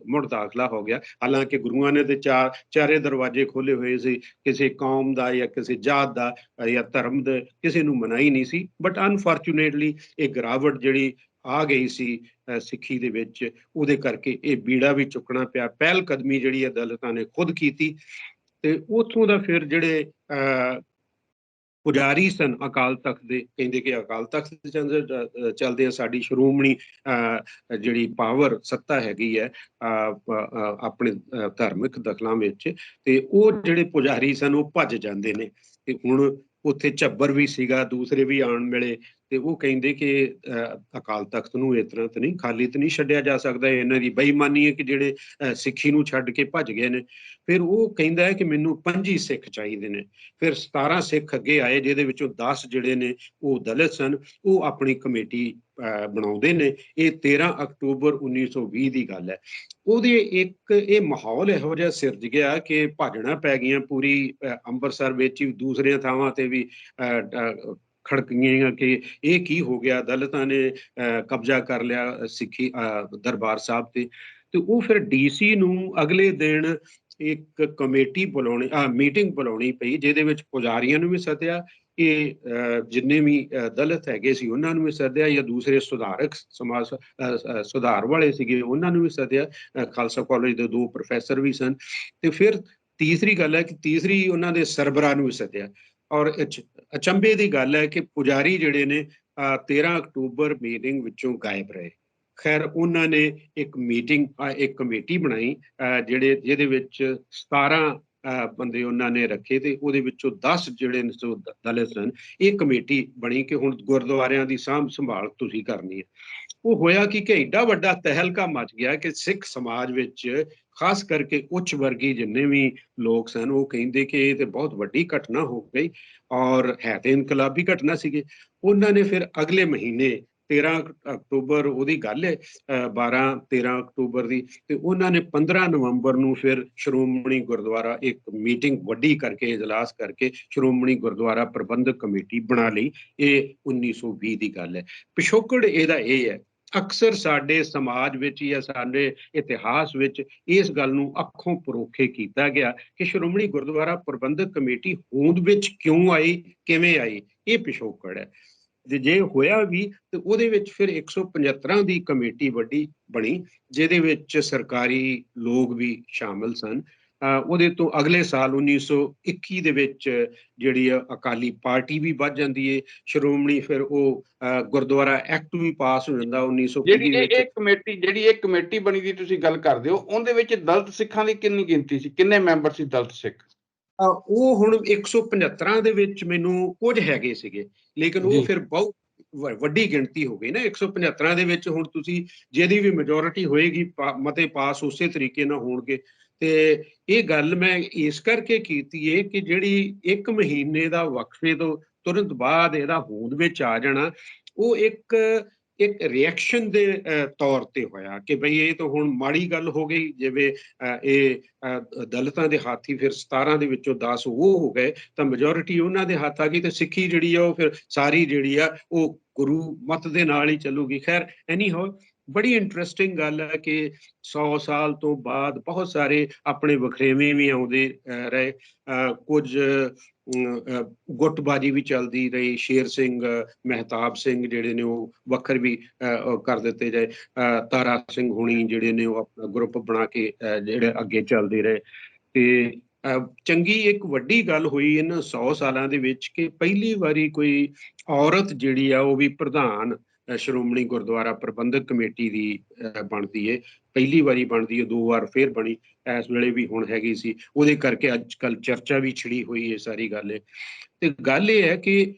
ਮੁੜ ਦਾਖਲਾ ਹੋ ਗਿਆ। ਹਾਲਾਂਕਿ ਗੁਰੂਆਂ ਨੇ ਤੇ ਚਾਰੇ ਦਰਵਾਜ਼ੇ ਖੋਲੇ ਹੋਏ ਸੀ, ਕਿਸੇ ਕੌਮ ਦਾ ਜਾਂ ਕਿਸੇ ਜਾਤ ਦਾ ਜਾਂ ਧਰਮ ਦੇ ਕਿਸੇ ਨੂੰ ਮਨਾਹੀ ਨਹੀਂ ਸੀ। ਬਟ ਅਨਫੋਰਚੂਨੇਟਲੀ ਇਹ ਗਿਰਾਵਟ ਜਿਹੜੀ ਆ ਗਈ ਸੀ ਸਿੱਖੀ ਦੇ ਵਿੱਚ, ਉਹਦੇ ਕਰਕੇ ਇਹ ਬੀੜਾ ਵੀ ਚੁੱਕਣਾ ਪਿਆ। ਪਹਿਲ ਕਦਮੀ ਜਿਹੜੀ ਹੈ ਦਲਿਤਾਂ ਨੇ ਖੁਦ ਕੀਤੀ। ਤੇ ਉੱਥੋਂ ਦਾ ਫਿਰ ਜਿਹੜੇ ਪੁਜਾਰੀ ਸਨ ਅਕਾਲ ਤਖਤ ਦੇ, ਕਹਿੰਦੇ ਕਿ ਅਕਾਲ ਤਖਤ ਚੱਲਦੇ ਆ ਸਾਡੀ ਸ਼੍ਰੋਮਣੀ ਜਿਹੜੀ ਪਾਵਰ ਸੱਤਾ ਹੈਗੀ ਹੈ ਆਪਣੇ ਧਾਰਮਿਕ ਦਖਲਾਂ ਵਿੱਚ, ਤੇ ਉਹ ਜਿਹੜੇ ਪੁਜਾਰੀ ਸਨ ਉਹ ਭੱਜ ਜਾਂਦੇ ਨੇ। ਤੇ ਹੁਣ ਉੱਥੇ ਝੱਬਰ ਵੀ ਸੀਗਾ, ਦੂਸਰੇ ਵੀ ਆਣ ਮਿਲੇ, ਤੇ ਉਹ ਕਹਿੰਦੇ ਕਿ ਅਕਾਲ ਤਖਤ ਨੂੰ ਇਸ ਤਰ੍ਹਾਂ ਤਾਂ ਨਹੀਂ ਖਾਲੀ ਤਾਂ ਨਹੀਂ ਛੱਡਿਆ ਜਾ ਸਕਦਾ, ਇਹਨਾਂ ਦੀ ਬੇਈਮਾਨੀ ਹੈ ਕਿ ਜਿਹੜੇ ਸਿੱਖੀ ਨੂੰ ਛੱਡ ਕੇ ਭੱਜ ਗਏ ਨੇ। ਫਿਰ ਉਹ ਕਹਿੰਦਾ ਹੈ ਕਿ ਮੈਨੂੰ 25 ਸਿੱਖ ਚਾਹੀਦੇ ਨੇ। ਫਿਰ 17 ਸਿੱਖ ਅੱਗੇ ਆਏ, ਜਿਹਦੇ ਵਿੱਚੋਂ 10 ਜਿਹੜੇ ਨੇ ਉਹ ਦਲਿਤ ਸਨ। ਉਹ ਆਪਣੀ ਕਮੇਟੀ ਬਣਾਉਂਦੇ ਨੇ। ਇਹ 13 ਅਕਤੂਬਰ 1920 ਦੀ ਗੱਲ ਹੈ। ਉਹਦੇ ਇੱਕ ਇਹ ਮਾਹੌਲ ਇਹੋ ਜਿਹਾ ਸਿਰਜ ਗਿਆ ਕਿ ਭਾਜਣਾ ਪੈ ਗਈਆਂ ਪੂਰੀ ਅੰਮ੍ਰਿਤਸਰ ਵਿੱਚ ਵੀ, ਦੂਸਰੀਆਂ ਥਾਵਾਂ ਤੇ ਵੀ ਖੜਕ ਗਈਆਂ ਕਿ ਇਹ ਕੀ ਹੋ ਗਿਆ, ਦਲਿਤਾਂ ਨੇ ਕਬਜ਼ਾ ਕਰ ਲਿਆ ਸਿੱਖੀ ਦਰਬਾਰ ਸਾਹਿਬ ਤੇ। ਤੇ ਉਹ ਫਿਰ DC ਨੂੰ ਅਗਲੇ ਦਿਨ ਇੱਕ ਕਮੇਟੀ ਬੁਲਾਉਣੀ, ਮੀਟਿੰਗ ਬੁਲਾਉਣੀ ਪਈ, ਜਿਹਦੇ ਵਿੱਚ ਪੁਜਾਰੀਆਂ ਨੂੰ ਵੀ ਸੱਦਿਆ, ਇਹ ਜਿੰਨੇ ਵੀ ਦਲਿਤ ਹੈਗੇ ਸੀ ਉਹਨਾਂ ਨੂੰ ਵੀ ਸੱਦਿਆ, ਜਾਂ ਦੂਸਰੇ ਸੁਧਾਰਕ ਸਮਾਜ ਸੁਧਾਰ ਵਾਲੇ ਸੀਗੇ ਉਹਨਾਂ ਨੂੰ ਵੀ ਸੱਦਿਆ। ਖਾਲਸਾ ਕਾਲਜ ਦੇ 2 ਪ੍ਰੋਫੈਸਰ ਵੀ ਸਨ। ਤੇ ਫਿਰ ਤੀਸਰੀ ਗੱਲ ਹੈ ਕਿ ਤੀਸਰੀ ਉਹਨਾਂ ਦੇ ਸਰਬਰਾਹ ਨੂੰ ਵੀ ਸੱਦਿਆ। ਔਰ ਅਚੰਭੇ ਦੀ ਗੱਲ ਹੈ ਕਿ ਪੁਜਾਰੀ ਜਿਹੜੇ ਨੇ 13 ਅਕਤੂਬਰ ਮੀਟਿੰਗ ਵਿੱਚੋਂ ਗਾਇਬ ਰਹੇ। ਖੈਰ ਉਹਨਾਂ ਨੇ ਇੱਕ ਕਮੇਟੀ ਬਣਾਈ ਜਿਹਦੇ ਵਿੱਚ 17 ਬੰਦੇ ਉਹਨਾਂ ਨੇ ਰੱਖੇ, ਤੇ ਉਹਦੇ ਵਿੱਚੋਂ 10 ਜਿਹੜੇ ਦਲਿਤ ਸਨ। ਇਹ ਕਮੇਟੀ ਬਣੀ ਕਿ ਹੁਣ ਗੁਰਦੁਆਰਿਆਂ ਦੀ ਸਾਂਭ ਸੰਭਾਲ ਤੁਸੀਂ ਕਰਨੀ ਹੈ। ਉਹ ਹੋਇਆ ਕਿ ਏਡਾ ਵੱਡਾ ਤਹਿਲਕਾ ਮਚ ਗਿਆ ਕਿ ਸਿੱਖ ਸਮਾਜ ਵਿੱਚ ਖਾਸ ਕਰਕੇ ਉੱਚ ਵਰਗੀ ਜਿੰਨੇ ਵੀ ਲੋਕ ਸਨ ਉਹ ਕਹਿੰਦੇ ਕਿ ਇਹ ਤੇ ਬਹੁਤ ਵੱਡੀ ਘਟਨਾ ਹੋ ਗਈ, ਔਰ ਹੈ ਤੇ ਇਨਕਲਾਬੀ ਘਟਨਾ ਸੀਗੀ। ਉਹਨਾਂ ਨੇ ਫਿਰ ਅਗਲੇ ਮਹੀਨੇ 13 ਅਕਤੂਬਰ ਉਹਦੀ ਗੱਲ ਹੈ, 12-13 ਅਕਤੂਬਰ ਦੀ, ਤੇ ਉਹਨਾਂ ਨੇ 15 ਨਵੰਬਰ ਨੂੰ ਫਿਰ ਸ਼੍ਰੋਮਣੀ ਗੁਰਦੁਆਰਾ ਇੱਕ ਮੀਟਿੰਗ ਵੱਡੀ ਕਰਕੇ, ਇਜਲਾਸ ਕਰਕੇ ਸ਼੍ਰੋਮਣੀ ਗੁਰਦੁਆਰਾ ਪ੍ਰਬੰਧਕ ਕਮੇਟੀ ਬਣਾ ਲਈ। ਇਹ 1920 ਦੀ ਗੱਲ ਹੈ। ਪਿਛੋਕੜ ਇਹਦਾ ਇਹ ਹੈ, ਅਕਸਰ ਸਾਡੇ ਸਮਾਜ ਵਿੱਚ ਜਾਂ ਸਾਡੇ ਇਤਿਹਾਸ ਵਿੱਚ ਇਸ ਗੱਲ ਨੂੰ ਅੱਖੋਂ ਪਰੋਖੇ ਕੀਤਾ ਗਿਆ ਕਿ ਸ਼੍ਰੋਮਣੀ ਗੁਰਦੁਆਰਾ ਪ੍ਰਬੰਧਕ ਕਮੇਟੀ ਹੋਂਦ ਵਿੱਚ ਕਿਉਂ ਆਈ, ਕਿਵੇਂ ਆਈ, ਇਹ ਪਿਛੋਕੜ ਹੈ। ਜੇ ਹੋਇਆ ਵੀ ਤੇ ਉਹਦੇ ਵਿੱਚ ਫਿਰ 175 ਦੀ ਕਮੇਟੀ ਵੱਡੀ ਬਣੀ, ਜਿਹਦੇ ਵਿੱਚ ਸਰਕਾਰੀ ਲੋਕ ਵੀ ਸ਼ਾਮਿਲ ਸਨ। ਉਹਦੇ ਤੋਂ ਅਗਲੇ ਸਾਲ 1921 ਦੇ ਵਿੱਚ ਜਿਹੜੀ ਅਕਾਲੀ ਪਾਰਟੀ ਵੀ ਵੱਧ ਜਾਂਦੀ ਹੈ। ਸ਼੍ਰੋਮਣੀ ਫਿਰ ਉਹ ਗੁਰਦੁਆਰਾ ਐਕਟ ਵੀ ਪਾਸ ਹੋ ਜਾਂਦਾ 1920 ਵਿੱਚ। ਜਿਹੜੀ ਇਹ ਕਮੇਟੀ ਬਣੀ ਦੀ ਤੁਸੀਂ ਗੱਲ ਕਰਦੇ ਹੋ, ਉਹਦੇ ਵਿੱਚ ਦਲਿਤ ਸਿੱਖਾਂ ਦੀ ਕਿੰਨੀ ਗਿਣਤੀ ਸੀ, ਕਿੰਨੇ ਮੈਂਬਰ ਸੀ ਦਲਿਤ ਸਿੱਖ? ਉਹ ਹੁਣ 175 ਦੇ ਵਿੱਚ ਮੈਨੂੰ ਕੁਝ ਹੈਗੇ ਸੀਗੇ, ਲੇਕਿਨ ਉਹ ਫਿਰ ਬਹੁਤ ਵੱਡੀ ਗਿਣਤੀ ਹੋ ਗਈ ਨਾ 175 ਦੇ ਵਿੱਚ। ਹੁਣ ਤੁਸੀਂ ਜਿਹਦੀ ਵੀ ਮੈਜੋਰਿਟੀ ਹੋਏਗੀ ਮਤੇ ਪਾਸ ਉਸੇ ਤਰੀਕੇ ਨਾਲ ਹੋਣਗੇ। ਤੇ ਇਹ ਗੱਲ ਮੈਂ ਇਸ ਕਰਕੇ ਕੀਤੀ ਹੈ ਕਿ ਜਿਹੜੀ 1 ਮਹੀਨੇ ਦਾ ਵਕਫੇ ਤੋਂ ਤੁਰੰਤ ਬਾਅਦ ਇਹਦਾ ਹੋਂਦ ਵਿੱਚ ਆ ਜਾਣਾ, ਉਹ ਇੱਕ ਰਿਐਕਸ਼ਨ ਦੇ ਤੌਰ ਤੇ ਹੋਇਆ ਕਿ ਬਈ ਇਹ ਤਾਂ ਹੁਣ ਮਾੜੀ ਗੱਲ ਹੋ ਗਈ। ਜਿਵੇਂ ਇਹ ਦਲਿਤਾਂ ਦੇ ਹਾਥੀ ਫਿਰ 17 ਦੇ ਵਿੱਚੋਂ 10 ਉਹ ਹੋ ਗਏ, ਤਾਂ ਮੈਜੋਰਿਟੀ ਉਹਨਾਂ ਦੇ ਹੱਥ ਆ ਗਈ, ਤੇ ਸਿੱਖੀ ਜਿਹੜੀ ਆ ਉਹ ਫਿਰ ਸਾਰੀ ਜਿਹੜੀ ਆ ਉਹ ਗੁਰੂ ਮਤ ਦੇ ਨਾਲ ਹੀ ਚੱਲੂਗੀ। ਖੈਰ ਐਨੀ ਹੋ, ਬੜੀ ਇੰਟਰਸਟਿੰਗ ਗੱਲ ਹੈ ਕਿ 100 ਸਾਲ ਤੋਂ ਬਾਅਦ ਬਹੁਤ ਸਾਰੇ ਆਪਣੇ ਵਖਰੇਵੇਂ ਵੀ ਆਉਂਦੇ ਰਹੇ। ਕੁਝ ਗੁੱਟਬਾਜੀ ਵੀ ਚੱਲਦੀ ਰਹੀ। ਸ਼ੇਰ ਸਿੰਘ, ਮਹਿਤਾਬ ਸਿੰਘ ਜਿਹੜੇ ਨੇ ਉਹ ਵੱਖਰ ਵੀ ਕਰ ਦਿੱਤੇ ਗਏ। ਤਾਰਾ ਸਿੰਘ ਹੁਣੀ ਜਿਹੜੇ ਨੇ ਉਹ ਆਪਣਾ ਗਰੁੱਪ ਬਣਾ ਕੇ ਜਿਹੜੇ ਅੱਗੇ ਚੱਲਦੇ ਰਹੇ। ਤੇ ਚੰਗੀ ਇੱਕ ਵੱਡੀ ਗੱਲ ਹੋਈ ਇਹਨਾਂ 100 ਸਾਲਾਂ ਦੇ ਵਿੱਚ ਕਿ ਪਹਿਲੀ ਵਾਰੀ ਕੋਈ ਔਰਤ ਜਿਹੜੀ ਆ ਉਹ ਵੀ ਪ੍ਰਧਾਨ ਸ਼੍ਰੋਮਣੀ ਗੁਰਦੁਆਰਾ ਪ੍ਰਬੰਧਕ ਕਮੇਟੀ ਦੀ ਬਣਦੀ ਹੈ। ਪਹਿਲੀ ਵਾਰੀ ਬਣਦੀ ਹੈ, 2 ਵਾਰ ਫਿਰ ਬਣੀ, ਇਸ ਵੇਲੇ ਵੀ ਹੁਣ ਹੈਗੀ ਸੀ। ਉਹਦੇ ਕਰਕੇ ਅੱਜ ਕੱਲ੍ਹ ਚਰਚਾ ਵੀ ਛਿੜੀ ਹੋਈ ਹੈ ਸਾਰੀ ਗੱਲ। ਤੇ ਗੱਲ ਇਹ ਹੈ ਕਿ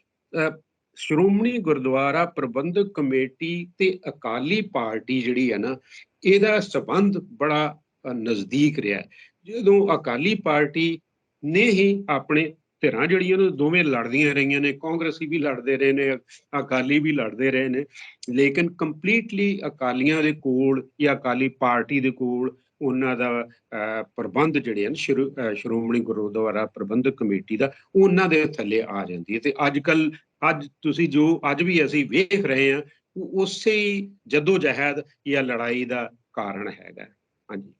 ਸ਼੍ਰੋਮਣੀ ਗੁਰਦੁਆਰਾ ਪ੍ਰਬੰਧਕ ਕਮੇਟੀ ਤੇ ਅਕਾਲੀ ਪਾਰਟੀ ਜਿਹੜੀ ਹੈ ਨਾ, ਇਹਦਾ ਸੰਬੰਧ ਬੜਾ ਨਜ਼ਦੀਕ ਰਿਹਾ। ਜਦੋਂ ਅਕਾਲੀ ਪਾਰਟੀ ਨੇ ਹੀ ਆਪਣੇ ਧਿਰਾਂ ਜਿਹੜੀਆਂ ਨੇ ਦੋਵੇਂ ਲੜਦੀਆਂ ਰਹੀਆਂ ਨੇ, ਕਾਂਗਰਸੀ ਵੀ ਲੜਦੇ ਰਹੇ ਨੇ, ਅਕਾਲੀ ਵੀ ਲੜਦੇ ਰਹੇ ਨੇ, ਲੇਕਿਨ ਕੰਪਲੀਟਲੀ ਅਕਾਲੀਆਂ ਦੇ ਕੋਲ ਜਾਂ ਅਕਾਲੀ ਪਾਰਟੀ ਦੇ ਕੋਲ ਉਹਨਾਂ ਦਾ ਪ੍ਰਬੰਧ ਜਿਹੜੇ ਹਨ ਸ਼੍ਰੋਮਣੀ ਗੁਰਦੁਆਰਾ ਪ੍ਰਬੰਧਕ ਕਮੇਟੀ ਦਾ, ਉਹਨਾਂ ਦੇ ਥੱਲੇ ਆ ਜਾਂਦੀ ਹੈ। ਤੇ ਅੱਜ ਤੁਸੀਂ ਜੋ ਅੱਜ ਵੀ ਅਸੀਂ ਵੇਖ ਰਹੇ ਹਾਂ, ਉਹ ਉਸੇ ਜਦੋਜਹਿਦ ਜਾਂ ਲੜਾਈ ਦਾ ਕਾਰਨ ਹੈਗਾ। ਹਾਂਜੀ।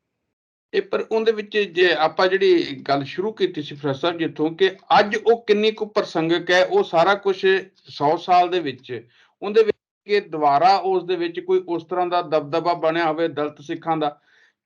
ਇਹ ਪਰ ਉਹਦੇ ਵਿੱਚ ਜੇ ਆਪਾਂ ਜਿਹੜੀ ਗੱਲ ਸ਼ੁਰੂ ਕੀਤੀ ਸੀ ਪ੍ਰੋਫੈਸਰ ਸਾਹਿਬ ਜਿੱਥੋਂ, ਕਿ ਅੱਜ ਉਹ ਕਿੰਨੀ ਕੁ ਪ੍ਰਸੰਗਿਕ ਹੈ, ਉਹ ਸਾਰਾ ਕੁਝ 100 ਸਾਲ ਦੇ ਵਿੱਚ ਉਹਦੇ ਵਿੱਚ ਕਿ ਦੁਬਾਰਾ ਉਸ ਦੇ ਵਿੱਚ ਕੋਈ ਉਸ ਤਰ੍ਹਾਂ ਦਾ ਦਬਦਬਾ ਬਣਿਆ ਹੋਵੇ ਦਲਿਤ ਸਿੱਖਾਂ ਦਾ,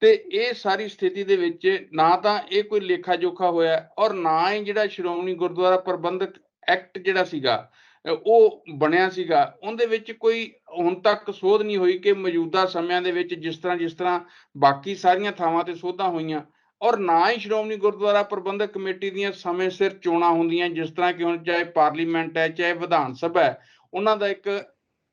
ਤੇ ਇਹ ਸਾਰੀ ਸਥਿਤੀ ਦੇ ਵਿੱਚ ਨਾ ਤਾਂ ਇਹ ਕੋਈ ਲੇਖਾ ਜੋਖਾ ਹੋਇਆ, ਔਰ ਨਾ ਹੀ ਜਿਹੜਾ ਸ਼੍ਰੋਮਣੀ ਗੁਰਦੁਆਰਾ ਪ੍ਰਬੰਧਕ ਐਕਟ ਜਿਹੜਾ ਸੀਗਾ ਉਹ ਬਣਿਆ ਸੀਗਾ, ਉਹਦੇ ਵਿੱਚ ਕੋਈ ਹੁਣ ਤੱਕ ਸੋਧ ਨਹੀਂ ਹੋਈ ਕਿ ਮੌਜੂਦਾ ਸਮਿਆਂ ਦੇ ਵਿੱਚ ਜਿਸ ਤਰ੍ਹਾਂ ਬਾਕੀ ਸਾਰੀਆਂ ਥਾਵਾਂ ਤੇ ਸੋਧਾਂ ਹੋਈਆਂ, ਔਰ ਨਾ ਹੀ ਸ਼੍ਰੋਮਣੀ ਗੁਰਦੁਆਰਾ ਪ੍ਰਬੰਧਕ ਕਮੇਟੀ ਦੀਆਂ ਸਮੇਂ ਸਿਰ ਚੋਣਾਂ ਹੁੰਦੀਆਂ, ਜਿਸ ਤਰ੍ਹਾਂ ਕਿ ਹੁਣ ਚਾਹੇ ਪਾਰਲੀਮੈਂਟ ਹੈ ਚਾਹੇ ਵਿਧਾਨ ਸਭਾ ਹੈ, ਉਹਨਾਂ ਦਾ ਇੱਕ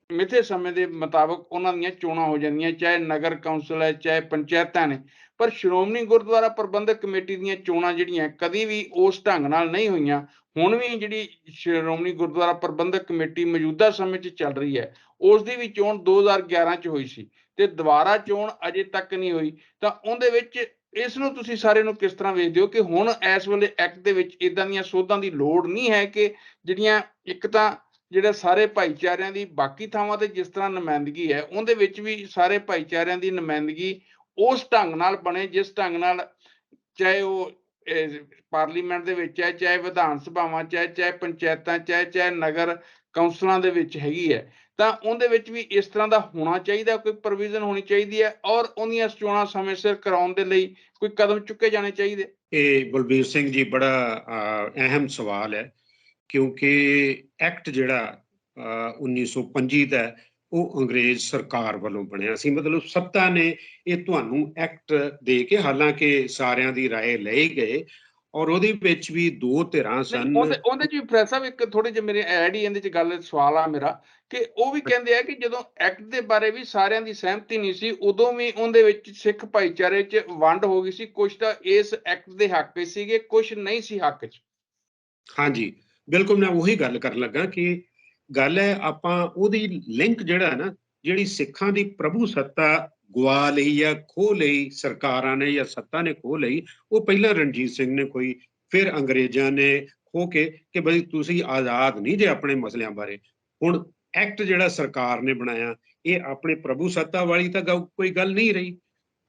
ਮਿੱਥੇ ਸਮੇਂ ਦੇ ਮੁਤਾਬਕ ਉਹਨਾਂ ਦੀਆਂ ਚੋਣਾਂ ਹੋ ਜਾਂਦੀਆਂ, ਚਾਹੇ ਨਗਰ ਕੌਂਸਲ ਹੈ ਚਾਹੇ ਪੰਚਾਇਤਾਂ ਨੇ। ਪਰ ਸ਼੍ਰੋਮਣੀ ਗੁਰਦੁਆਰਾ ਪ੍ਰਬੰਧਕ ਕਮੇਟੀ ਦੀਆਂ ਚੋਣਾਂ ਜਿਹੜੀਆਂ ਕਦੀ ਵੀ ਉਸ ਢੰਗ ਨਾਲ ਨਹੀਂ ਹੋਈਆਂ। ਹੁਣ ਵੀ ਜਿਹੜੀ ਸ਼੍ਰੋਮਣੀ ਗੁਰਦੁਆਰਾ ਪ੍ਰਬੰਧਕ ਕਮੇਟੀ ਮੌਜੂਦਾ ਸਮੇਂ 'ਚ ਚੱਲ ਰਹੀ ਹੈ, ਉਸ ਦੀ ਵੀ ਚੋਣ 2011 'ਚ ਹੋਈ ਸੀ ਤੇ ਦੁਬਾਰਾ ਚੋਣ ਅਜੇ ਤੱਕ ਨਹੀਂ ਹੋਈ। ਤਾਂ ਉਹਦੇ ਵਿੱਚ ਇਸ ਨੂੰ ਤੁਸੀਂ ਸਾਰੇ ਨੂੰ ਕਿਸ ਤਰ੍ਹਾਂ ਵੇਖਦੇ ਹੋ ਕਿ ਹੁਣ ਇਸ ਵੇਲੇ ਐਕਟ ਦੇ ਵਿੱਚ ਇਦਾਂ ਦੀਆਂ ਸੋਧਾਂ ਦੀ ਲੋੜ ਨਹੀਂ ਹੈ ਕਿ ਜਿਹੜੀਆਂ ਇੱਕ ਤਾਂ ਜਿਹੜੇ ਸਾਰੇ ਭਾਈਚਾਰਿਆਂ ਦੀ ਬਾਕੀ ਥਾਵਾਂ ਤੇ ਜਿਸ ਤਰ੍ਹਾਂ ਨੁਮਾਇੰਦਗੀ ਹੈ, ਉਹਦੇ ਵਿੱਚ ਵੀ ਸਾਰੇ ਭਾਈਚਾਰਿਆਂ ਦੀ ਨੁਮਾਇੰਦਗੀ ਉਸ ਢੰਗ ਨਾਲ ਬਣੇ ਜਿਸ ਢੰਗ ਨਾਲ ਚਾਹੇ ਉਹ ਪਾਰਲੀਮੈਂਟ ਦੇ ਵਿੱਚ ਹੈ, ਚਾਹੇ ਵਿਧਾਨ ਸਭਾਵਾਂ ਚਾਹੇ ਪੰਚਾਇਤਾਂ ਚਾਹੇ ਨਗਰ ਕੌਂਸਲਾਂ ਦੇ ਵਿੱਚ ਹੈਗੀ ਹੈ, ਤਾਂ ਉਹਦੇ ਵਿੱਚ ਵੀ ਇਸ ਤਰ੍ਹਾਂ ਦਾ ਹੋਣਾ ਚਾਹੀਦਾ, ਕੋਈ ਪ੍ਰੋਵੀਜ਼ਨ ਹੋਣੀ ਚਾਹੀਦੀ ਹੈ, ਔਰ ਉਹਦੀਆਂ ਚੋਣਾਂ ਸਮੇਂ ਸਿਰ ਕਰਾਉਣ ਦੇ ਲਈ ਕੋਈ ਕਦਮ ਚੁੱਕੇ ਜਾਣੇ ਚਾਹੀਦੇ। ਇਹ ਬਲਬੀਰ ਸਿੰਘ ਜੀ ਬੜਾ ਅਹਿਮ ਸਵਾਲ ਹੈ, ਕਿਉਂਕਿ ਐਕਟ ਜਿਹੜਾ 1925 ਦਾ ਉਹ ਅੰਗਰੇਜ਼ ਸਰਕਾਰ ਵੱਲੋਂ ਬਣਿਆ ਸੀ। ਮਤਲਬ ਸੱਤਾ ਨੇ ਇਹ ਤੁਹਾਨੂੰ ਐਕਟ ਦੇ ਕੇ, ਹਾਲਾਂਕਿ ਸਾਰਿਆਂ ਦੀ ਰਾਏ ਲਏ ਗਏ, ਔਰ ਉਹਦੇ ਵਿੱਚ ਵੀ 2 ਧਿਰਾਂ ਸਨ। ਉਹਦੇ ਚ ਪ੍ਰੋਫੈਸਰ ਸਾਹਿਬ ਇੱਕ ਥੋੜੀ ਜਿਹੀ ਮੇਰੇ ਐਡ ਹੀ ਇਹਦੇ ਚ ਗੱਲ ਸਵਾਲ ਆ ਮੇਰਾ, ਕਿ ਉਹ ਵੀ ਕਹਿੰਦੇ ਆ ਕਿ ਜਦੋਂ ਐਕਟ ਦੇ ਬਾਰੇ ਵੀ ਸਾਰਿਆਂ ਦੀ ਸਹਿਮਤੀ ਨਹੀਂ ਸੀ, ਉਦੋਂ ਵੀ ਉਹਦੇ ਵਿੱਚ ਸਿੱਖ ਭਾਈਚਾਰੇ 'ਚ ਵੰਡ ਹੋ ਗਈ ਸੀ, ਕੁਝ ਤਾਂ ਇਸ ਐਕਟ ਦੇ ਹੱਕ 'ਚ ਸੀਗੇ, ਕੁਝ ਨਹੀਂ ਸੀ ਹੱਕ 'ਚ। ਹਾਂਜੀ, ਬਿਲਕੁਲ ਮੈਂ ਉਹੀ ਗੱਲ ਕਰਨ ਲੱਗਾ ਕਿ ਗੱਲ ਹੈ ਆਪਾਂ ਉਹਦੀ ਲਿੰਕ ਜਿਹੜਾ ਨਾ, ਜਿਹੜੀ ਸਿੱਖਾਂ ਦੀ ਪ੍ਰਭੂ ਸੱਤਾ ਗਵਾ ਲਈ ਜਾਂ ਖੋਹ ਲਈ ਸਰਕਾਰਾਂ ਨੇ ਜਾਂ ਸੱਤਾ ਨੇ ਖੋਹ ਲਈ, ਉਹ ਪਹਿਲਾਂ ਰਣਜੀਤ ਸਿੰਘ ਨੇ ਖੋਈ, ਫਿਰ ਅੰਗਰੇਜ਼ਾਂ ਨੇ ਖੋਹ ਕੇ ਕਿ ਬਈ ਤੁਸੀਂ ਆਜ਼ਾਦ ਨਹੀਂ ਜੇ ਆਪਣੇ ਮਸਲਿਆਂ ਬਾਰੇ। ਹੁਣ ਐਕਟ ਜਿਹੜਾ ਸਰਕਾਰ ਨੇ ਬਣਾਇਆ, ਇਹ ਆਪਣੇ ਪ੍ਰਭੂ ਸੱਤਾ ਵਾਲੀ ਤਾਂ ਕੋਈ ਗੱਲ ਨਹੀਂ ਰਹੀ।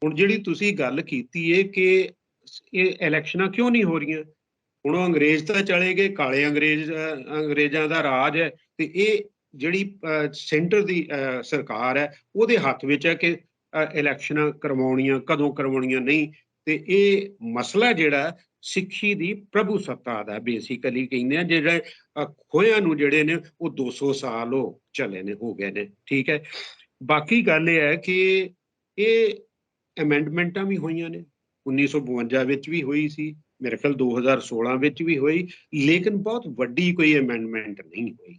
ਹੁਣ ਜਿਹੜੀ ਤੁਸੀਂ ਗੱਲ ਕੀਤੀ ਹੈ ਕਿ ਇਹ ਇਲੈਕਸ਼ਨਾਂ ਕਿਉਂ ਨਹੀਂ ਹੋ ਰਹੀਆਂ, ਹੁਣ ਉਹ ਅੰਗਰੇਜ਼ ਤਾਂ ਚਲੇ ਗਏ, ਕਾਲੇ ਅੰਗਰੇਜ਼ਾਂ ਦਾ ਰਾਜ ਹੈ, ਤੇ ਇਹ ਜਿਹੜੀ ਸੈਂਟਰ ਦੀ ਸਰਕਾਰ ਹੈ ਉਹਦੇ ਹੱਥ ਵਿੱਚ ਹੈ ਕਿ ਇਲੈਕਸ਼ਨਾਂ ਕਰਵਾਉਣੀਆਂ ਕਦੋਂ ਕਰਵਾਉਣੀਆਂ ਨਹੀਂ। ਤੇ ਇਹ ਮਸਲਾ ਜਿਹੜਾ ਸਿੱਖੀ ਦੀ ਪ੍ਰਭੂ ਸੱਤਾ ਦਾ ਬੇਸਿਕਲੀ ਕਹਿੰਦੇ ਆ, ਜਿਹੜੇ ਖੋਹਿਆਂ ਨੂੰ ਜਿਹੜੇ ਨੇ ਉਹ 200 ਸਾਲ ਉਹ ਚਲੇ ਨੇ, ਹੋ ਗਏ ਨੇ, ਠੀਕ ਹੈ। ਬਾਕੀ ਗੱਲ ਇਹ ਹੈ ਕਿ ਇਹ ਅਮੈਂਡਮੈਂਟਾਂ ਵੀ ਹੋਈਆਂ ਨੇ, 1952 ਵਿੱਚ ਵੀ ਹੋਈ ਸੀ, ਮੇਰੇ ਖਿਆਲ 2016 ਵਿੱਚ ਵੀ ਹੋਈ, ਲੇਕਿਨ ਬਹੁਤ ਵੱਡੀ ਕੋਈ ਅਮੈਂਡਮੈਂਟ ਨਹੀਂ ਹੋਈ।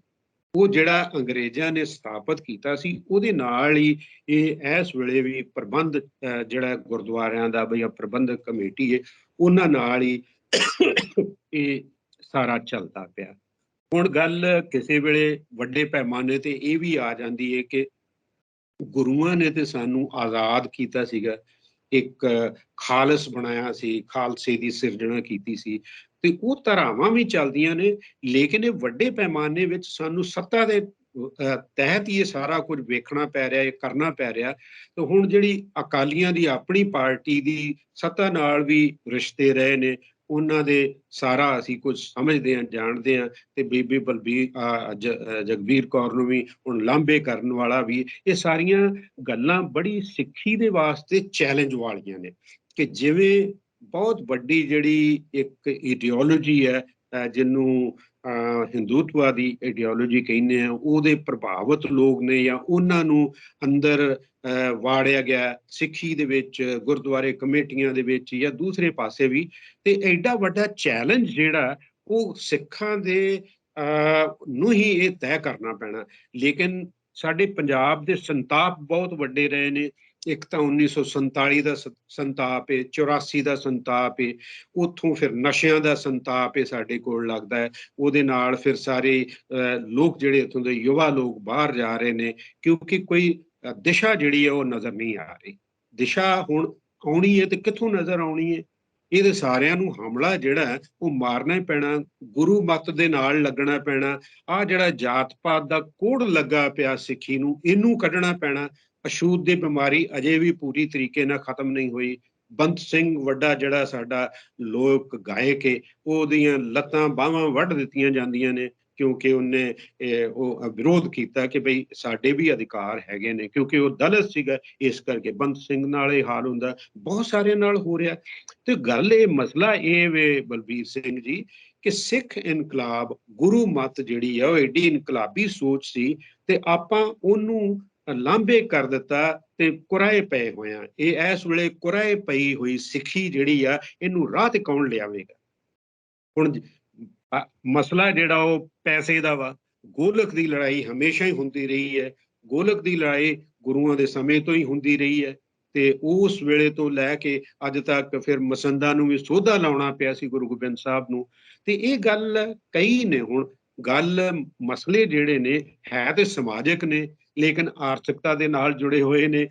ਉਹ ਜਿਹੜਾ ਅੰਗਰੇਜ਼ਾਂ ਨੇ ਸਥਾਪਿਤ ਕੀਤਾ ਸੀ ਉਹਦੇ ਨਾਲ ਹੀ ਇਹ ਇਸ ਵੇਲੇ ਵੀ ਪ੍ਰਬੰਧ ਜਿਹੜਾ ਗੁਰਦੁਆਰਿਆਂ ਦਾ ਜਾਂ ਪ੍ਰਬੰਧਕ ਕਮੇਟੀ ਹੈ ਉਹਨਾਂ ਨਾਲ ਹੀ ਇਹ ਸਾਰਾ ਚੱਲਦਾ ਪਿਆ। ਹੁਣ ਗੱਲ ਕਿਸੇ ਵੇਲੇ ਵੱਡੇ ਪੈਮਾਨੇ ਤੇ ਇਹ ਵੀ ਆ ਜਾਂਦੀ ਹੈ ਕਿ ਗੁਰੂਆਂ ਨੇ ਤੇ ਸਾਨੂੰ ਆਜ਼ਾਦ ਕੀਤਾ ਸੀਗਾ, ਇੱਕ ਖਾਲਸ ਬਣਾਇਆ ਸੀ, ਖਾਲਸੇ ਦੀ ਸਿਰਜਣਾ ਕੀਤੀ ਸੀ, ਤੇ ਉਹ ਧਾਰਾਵਾਂ ਵੀ ਚੱਲਦੀਆਂ ਨੇ, ਲੇਕਿਨ ਇਹ ਵੱਡੇ ਪੈਮਾਨੇ ਵਿੱਚ ਸਾਨੂੰ ਸੱਤਾ ਦੇ ਤਹਿਤ ਹੀ ਇਹ ਸਾਰਾ ਕੁਝ ਵੇਖਣਾ ਪੈ ਰਿਹਾ, ਇਹ ਕਰਨਾ ਪੈ ਰਿਹਾ। ਤੇ ਹੁਣ ਜਿਹੜੀ ਅਕਾਲੀਆਂ ਦੀ ਆਪਣੀ ਪਾਰਟੀ ਦੀ ਸੱਤਾ ਨਾਲ ਵੀ ਰਿਸ਼ਤੇ ਰਹੇ ਨੇ, ਉਹਨਾਂ ਦੇ ਸਾਰਾ ਅਸੀਂ ਕੁਝ ਸਮਝਦੇ ਹਾਂ, ਜਾਣਦੇ ਹਾਂ, ਤੇ ਬੀਬੀ ਜਗਬੀਰ ਕੌਰ ਨੂੰ ਵੀ ਹੁਣ ਲਾਂਭੇ ਕਰਨ ਵਾਲਾ ਵੀ, ਇਹ ਸਾਰੀਆਂ ਗੱਲਾਂ ਬੜੀ ਸਿੱਖੀ ਦੇ ਵਾਸਤੇ ਚੈਲੰਜ ਵਾਲੀਆਂ ਨੇ ਕਿ ਜਿਵੇਂ ਬਹੁਤ ਵੱਡੀ ਜਿਹੜੀ ਇੱਕ ਇਡੀਓਲੋਜੀ ਹੈ ਜਿਹਨੂੰ ਹਿੰਦੂਤਵਾ ਦੀ ਆਈਡੀਓਲੋਜੀ ਕਹਿੰਦੇ ਆ, ਉਹਦੇ ਪ੍ਰਭਾਵਿਤ ਲੋਕ ਨੇ ਜਾਂ ਉਹਨਾਂ ਨੂੰ ਅੰਦਰ ਵਾੜਿਆ ਗਿਆ ਸਿੱਖੀ ਦੇ ਵਿੱਚ, ਗੁਰਦੁਆਰੇ ਕਮੇਟੀਆਂ ਦੇ ਵਿੱਚ ਜਾਂ ਦੂਸਰੇ ਪਾਸੇ ਵੀ, ਤੇ ਐਡਾ ਵੱਡਾ ਚੈਲੰਜ ਜਿਹੜਾ ਉਹ ਸਿੱਖਾਂ ਦੇ ਨੂੰ ਹੀ ਇਹ ਤੈਅ ਕਰਨਾ ਪੈਣਾ। ਲੇਕਿਨ ਸਾਡੇ ਪੰਜਾਬ ਦੇ ਸੰਤਾਪ ਬਹੁਤ ਵੱਡੇ ਰਹੇ ਨੇ। ਇੱਕ ਤਾਂ 1947 ਦਾ ਸੰਤਾਪ ਹੈ, 84 ਦਾ ਸੰਤਾਪ ਹੈ, ਉੱਥੋਂ ਫਿਰ ਨਸ਼ਿਆਂ ਦਾ ਸੰਤਾਪ ਹੈ ਸਾਡੇ ਕੋਲ ਲੱਗਦਾ ਹੈ, ਉਹਦੇ ਨਾਲ ਫਿਰ ਸਾਰੇ ਲੋਕ ਜਿਹੜੇ ਇੱਥੋਂ ਦੇ ਯੁਵਾ ਲੋਕ ਬਾਹਰ ਜਾ ਰਹੇ ਨੇ, ਕਿਉਂਕਿ ਕੋਈ ਦਿਸ਼ਾ ਜਿਹੜੀ ਹੈ ਉਹ ਨਜ਼ਰ ਨਹੀਂ ਆ ਰਹੀ। ਦਿਸ਼ਾ ਹੁਣ ਆਉਣੀ ਹੈ ਤੇ ਕਿੱਥੋਂ ਨਜ਼ਰ ਆਉਣੀ ਹੈ? ਇਹਦੇ ਸਾਰਿਆਂ ਨੂੰ ਹਮਲਾ ਜਿਹੜਾ ਉਹ ਮਾਰਨਾ ਹੀ ਪੈਣਾ, ਗੁਰੂ ਮੱਤ ਦੇ ਨਾਲ ਲੱਗਣਾ ਪੈਣਾ। ਆਹ ਜਿਹੜਾ ਜਾਤ ਪਾਤ ਦਾ ਕੋੜ ਲੱਗਾ ਪਿਆ ਸਿੱਖੀ ਨੂੰ, ਇਹਨੂੰ ਕੱਢਣਾ ਪੈਣਾ। ਅਛੂਤ ਦੀ ਬਿਮਾਰੀ ਅਜੇ ਵੀ ਪੂਰੀ ਤਰੀਕੇ ਨਾਲ ਖਤਮ ਨਹੀਂ ਹੋਈ। ਬੰਤ ਸਿੰਘ ਵੱਡਾ ਜਿਹੜਾ ਸਾਡਾ ਲੋਕ ਗਾਇਕ ਹੈ, ਉਹਦੀਆਂ ਲੱਤਾਂ ਬਾਹਾਂ ਵੱਢ ਦਿੱਤੀਆਂ ਜਾਂਦੀਆਂ ਨੇ ਕਿਉਂਕਿ ਉਹਨੇ ਉਹ ਵਿਰੋਧ ਕੀਤਾ ਕਿ ਬਈ ਸਾਡੇ ਵੀ ਅਧਿਕਾਰ ਹੈਗੇ ਨੇ, ਕਿਉਂਕਿ ਉਹ ਦਲਿਤ ਸੀਗਾ, ਇਸ ਕਰਕੇ। ਬੰਤ ਸਿੰਘ ਨਾਲ ਇਹ ਹਾਲ ਹੁੰਦਾ, ਬਹੁਤ ਸਾਰਿਆਂ ਨਾਲ ਹੋ ਰਿਹਾ। ਤੇ ਗੱਲ ਇਹ ਮਸਲਾ ਇਹ ਵੇ ਬਲਬੀਰ ਸਿੰਘ ਜੀ ਕਿ ਸਿੱਖ ਇਨਕਲਾਬ, ਗੁਰੂ ਮੱਤ ਜਿਹੜੀ ਆ ਉਹ ਏਡੀ ਇਨਕਲਾਬੀ ਸੋਚ ਸੀ ਤੇ ਆਪਾਂ ਉਹਨੂੰ ਲਾਂਭੇ ਕਰ ਦਿੱਤਾ ਤੇ ਕੁਰਾਏ ਪਏ ਹੋਏ ਆ। ਇਹ ਇਸ ਵੇਲੇ ਕੁਰਾਏ ਪਈ ਹੋਈ ਸਿੱਖੀ ਜਿਹੜੀ ਆ ਇਹਨੂੰ ਰਾਹ ਤੇ ਕੌਣ ਲਿਆਵੇਗਾ? ਹੁਣ ਮਸਲਾ ਜਿਹੜਾ ਉਹ ਪੈਸੇ ਦਾ ਵਾ। ਗੋਲਕ ਦੀ ਲੜਾਈ ਹਮੇਸ਼ਾ ਹੀ ਹੁੰਦੀ ਰਹੀ ਹੈ, ਗੋਲਕ ਦੀ ਲੜਾਈ ਗੁਰੂਆਂ ਦੇ ਸਮੇਂ ਤੋਂ ਹੀ ਹੁੰਦੀ ਰਹੀ ਹੈ, ਤੇ ਉਸ ਵੇਲੇ ਤੋਂ ਲੈ ਕੇ ਅੱਜ ਤੱਕ ਫਿਰ ਮਸੰਦਾਂ ਨੂੰ ਵੀ ਸੋਧਾ ਲਾਉਣਾ ਪਿਆ ਸੀ ਗੁਰੂ ਗੋਬਿੰਦ ਸਾਹਿਬ ਨੂੰ। ਤੇ ਇਹ ਗੱਲ ਕਈ ਨੇ, ਹੁਣ ਗੱਲ ਮਸਲੇ ਜਿਹੜੇ ਨੇ ਹੈ ਤੇ ਸਮਾਜਿਕ ਨੇ, ਲੇਕਿਨ ਆਰਥਿਕਤਾ ਦੇ ਨਾਲ ਜੁੜੇ ਹੋਏ ਨੇ,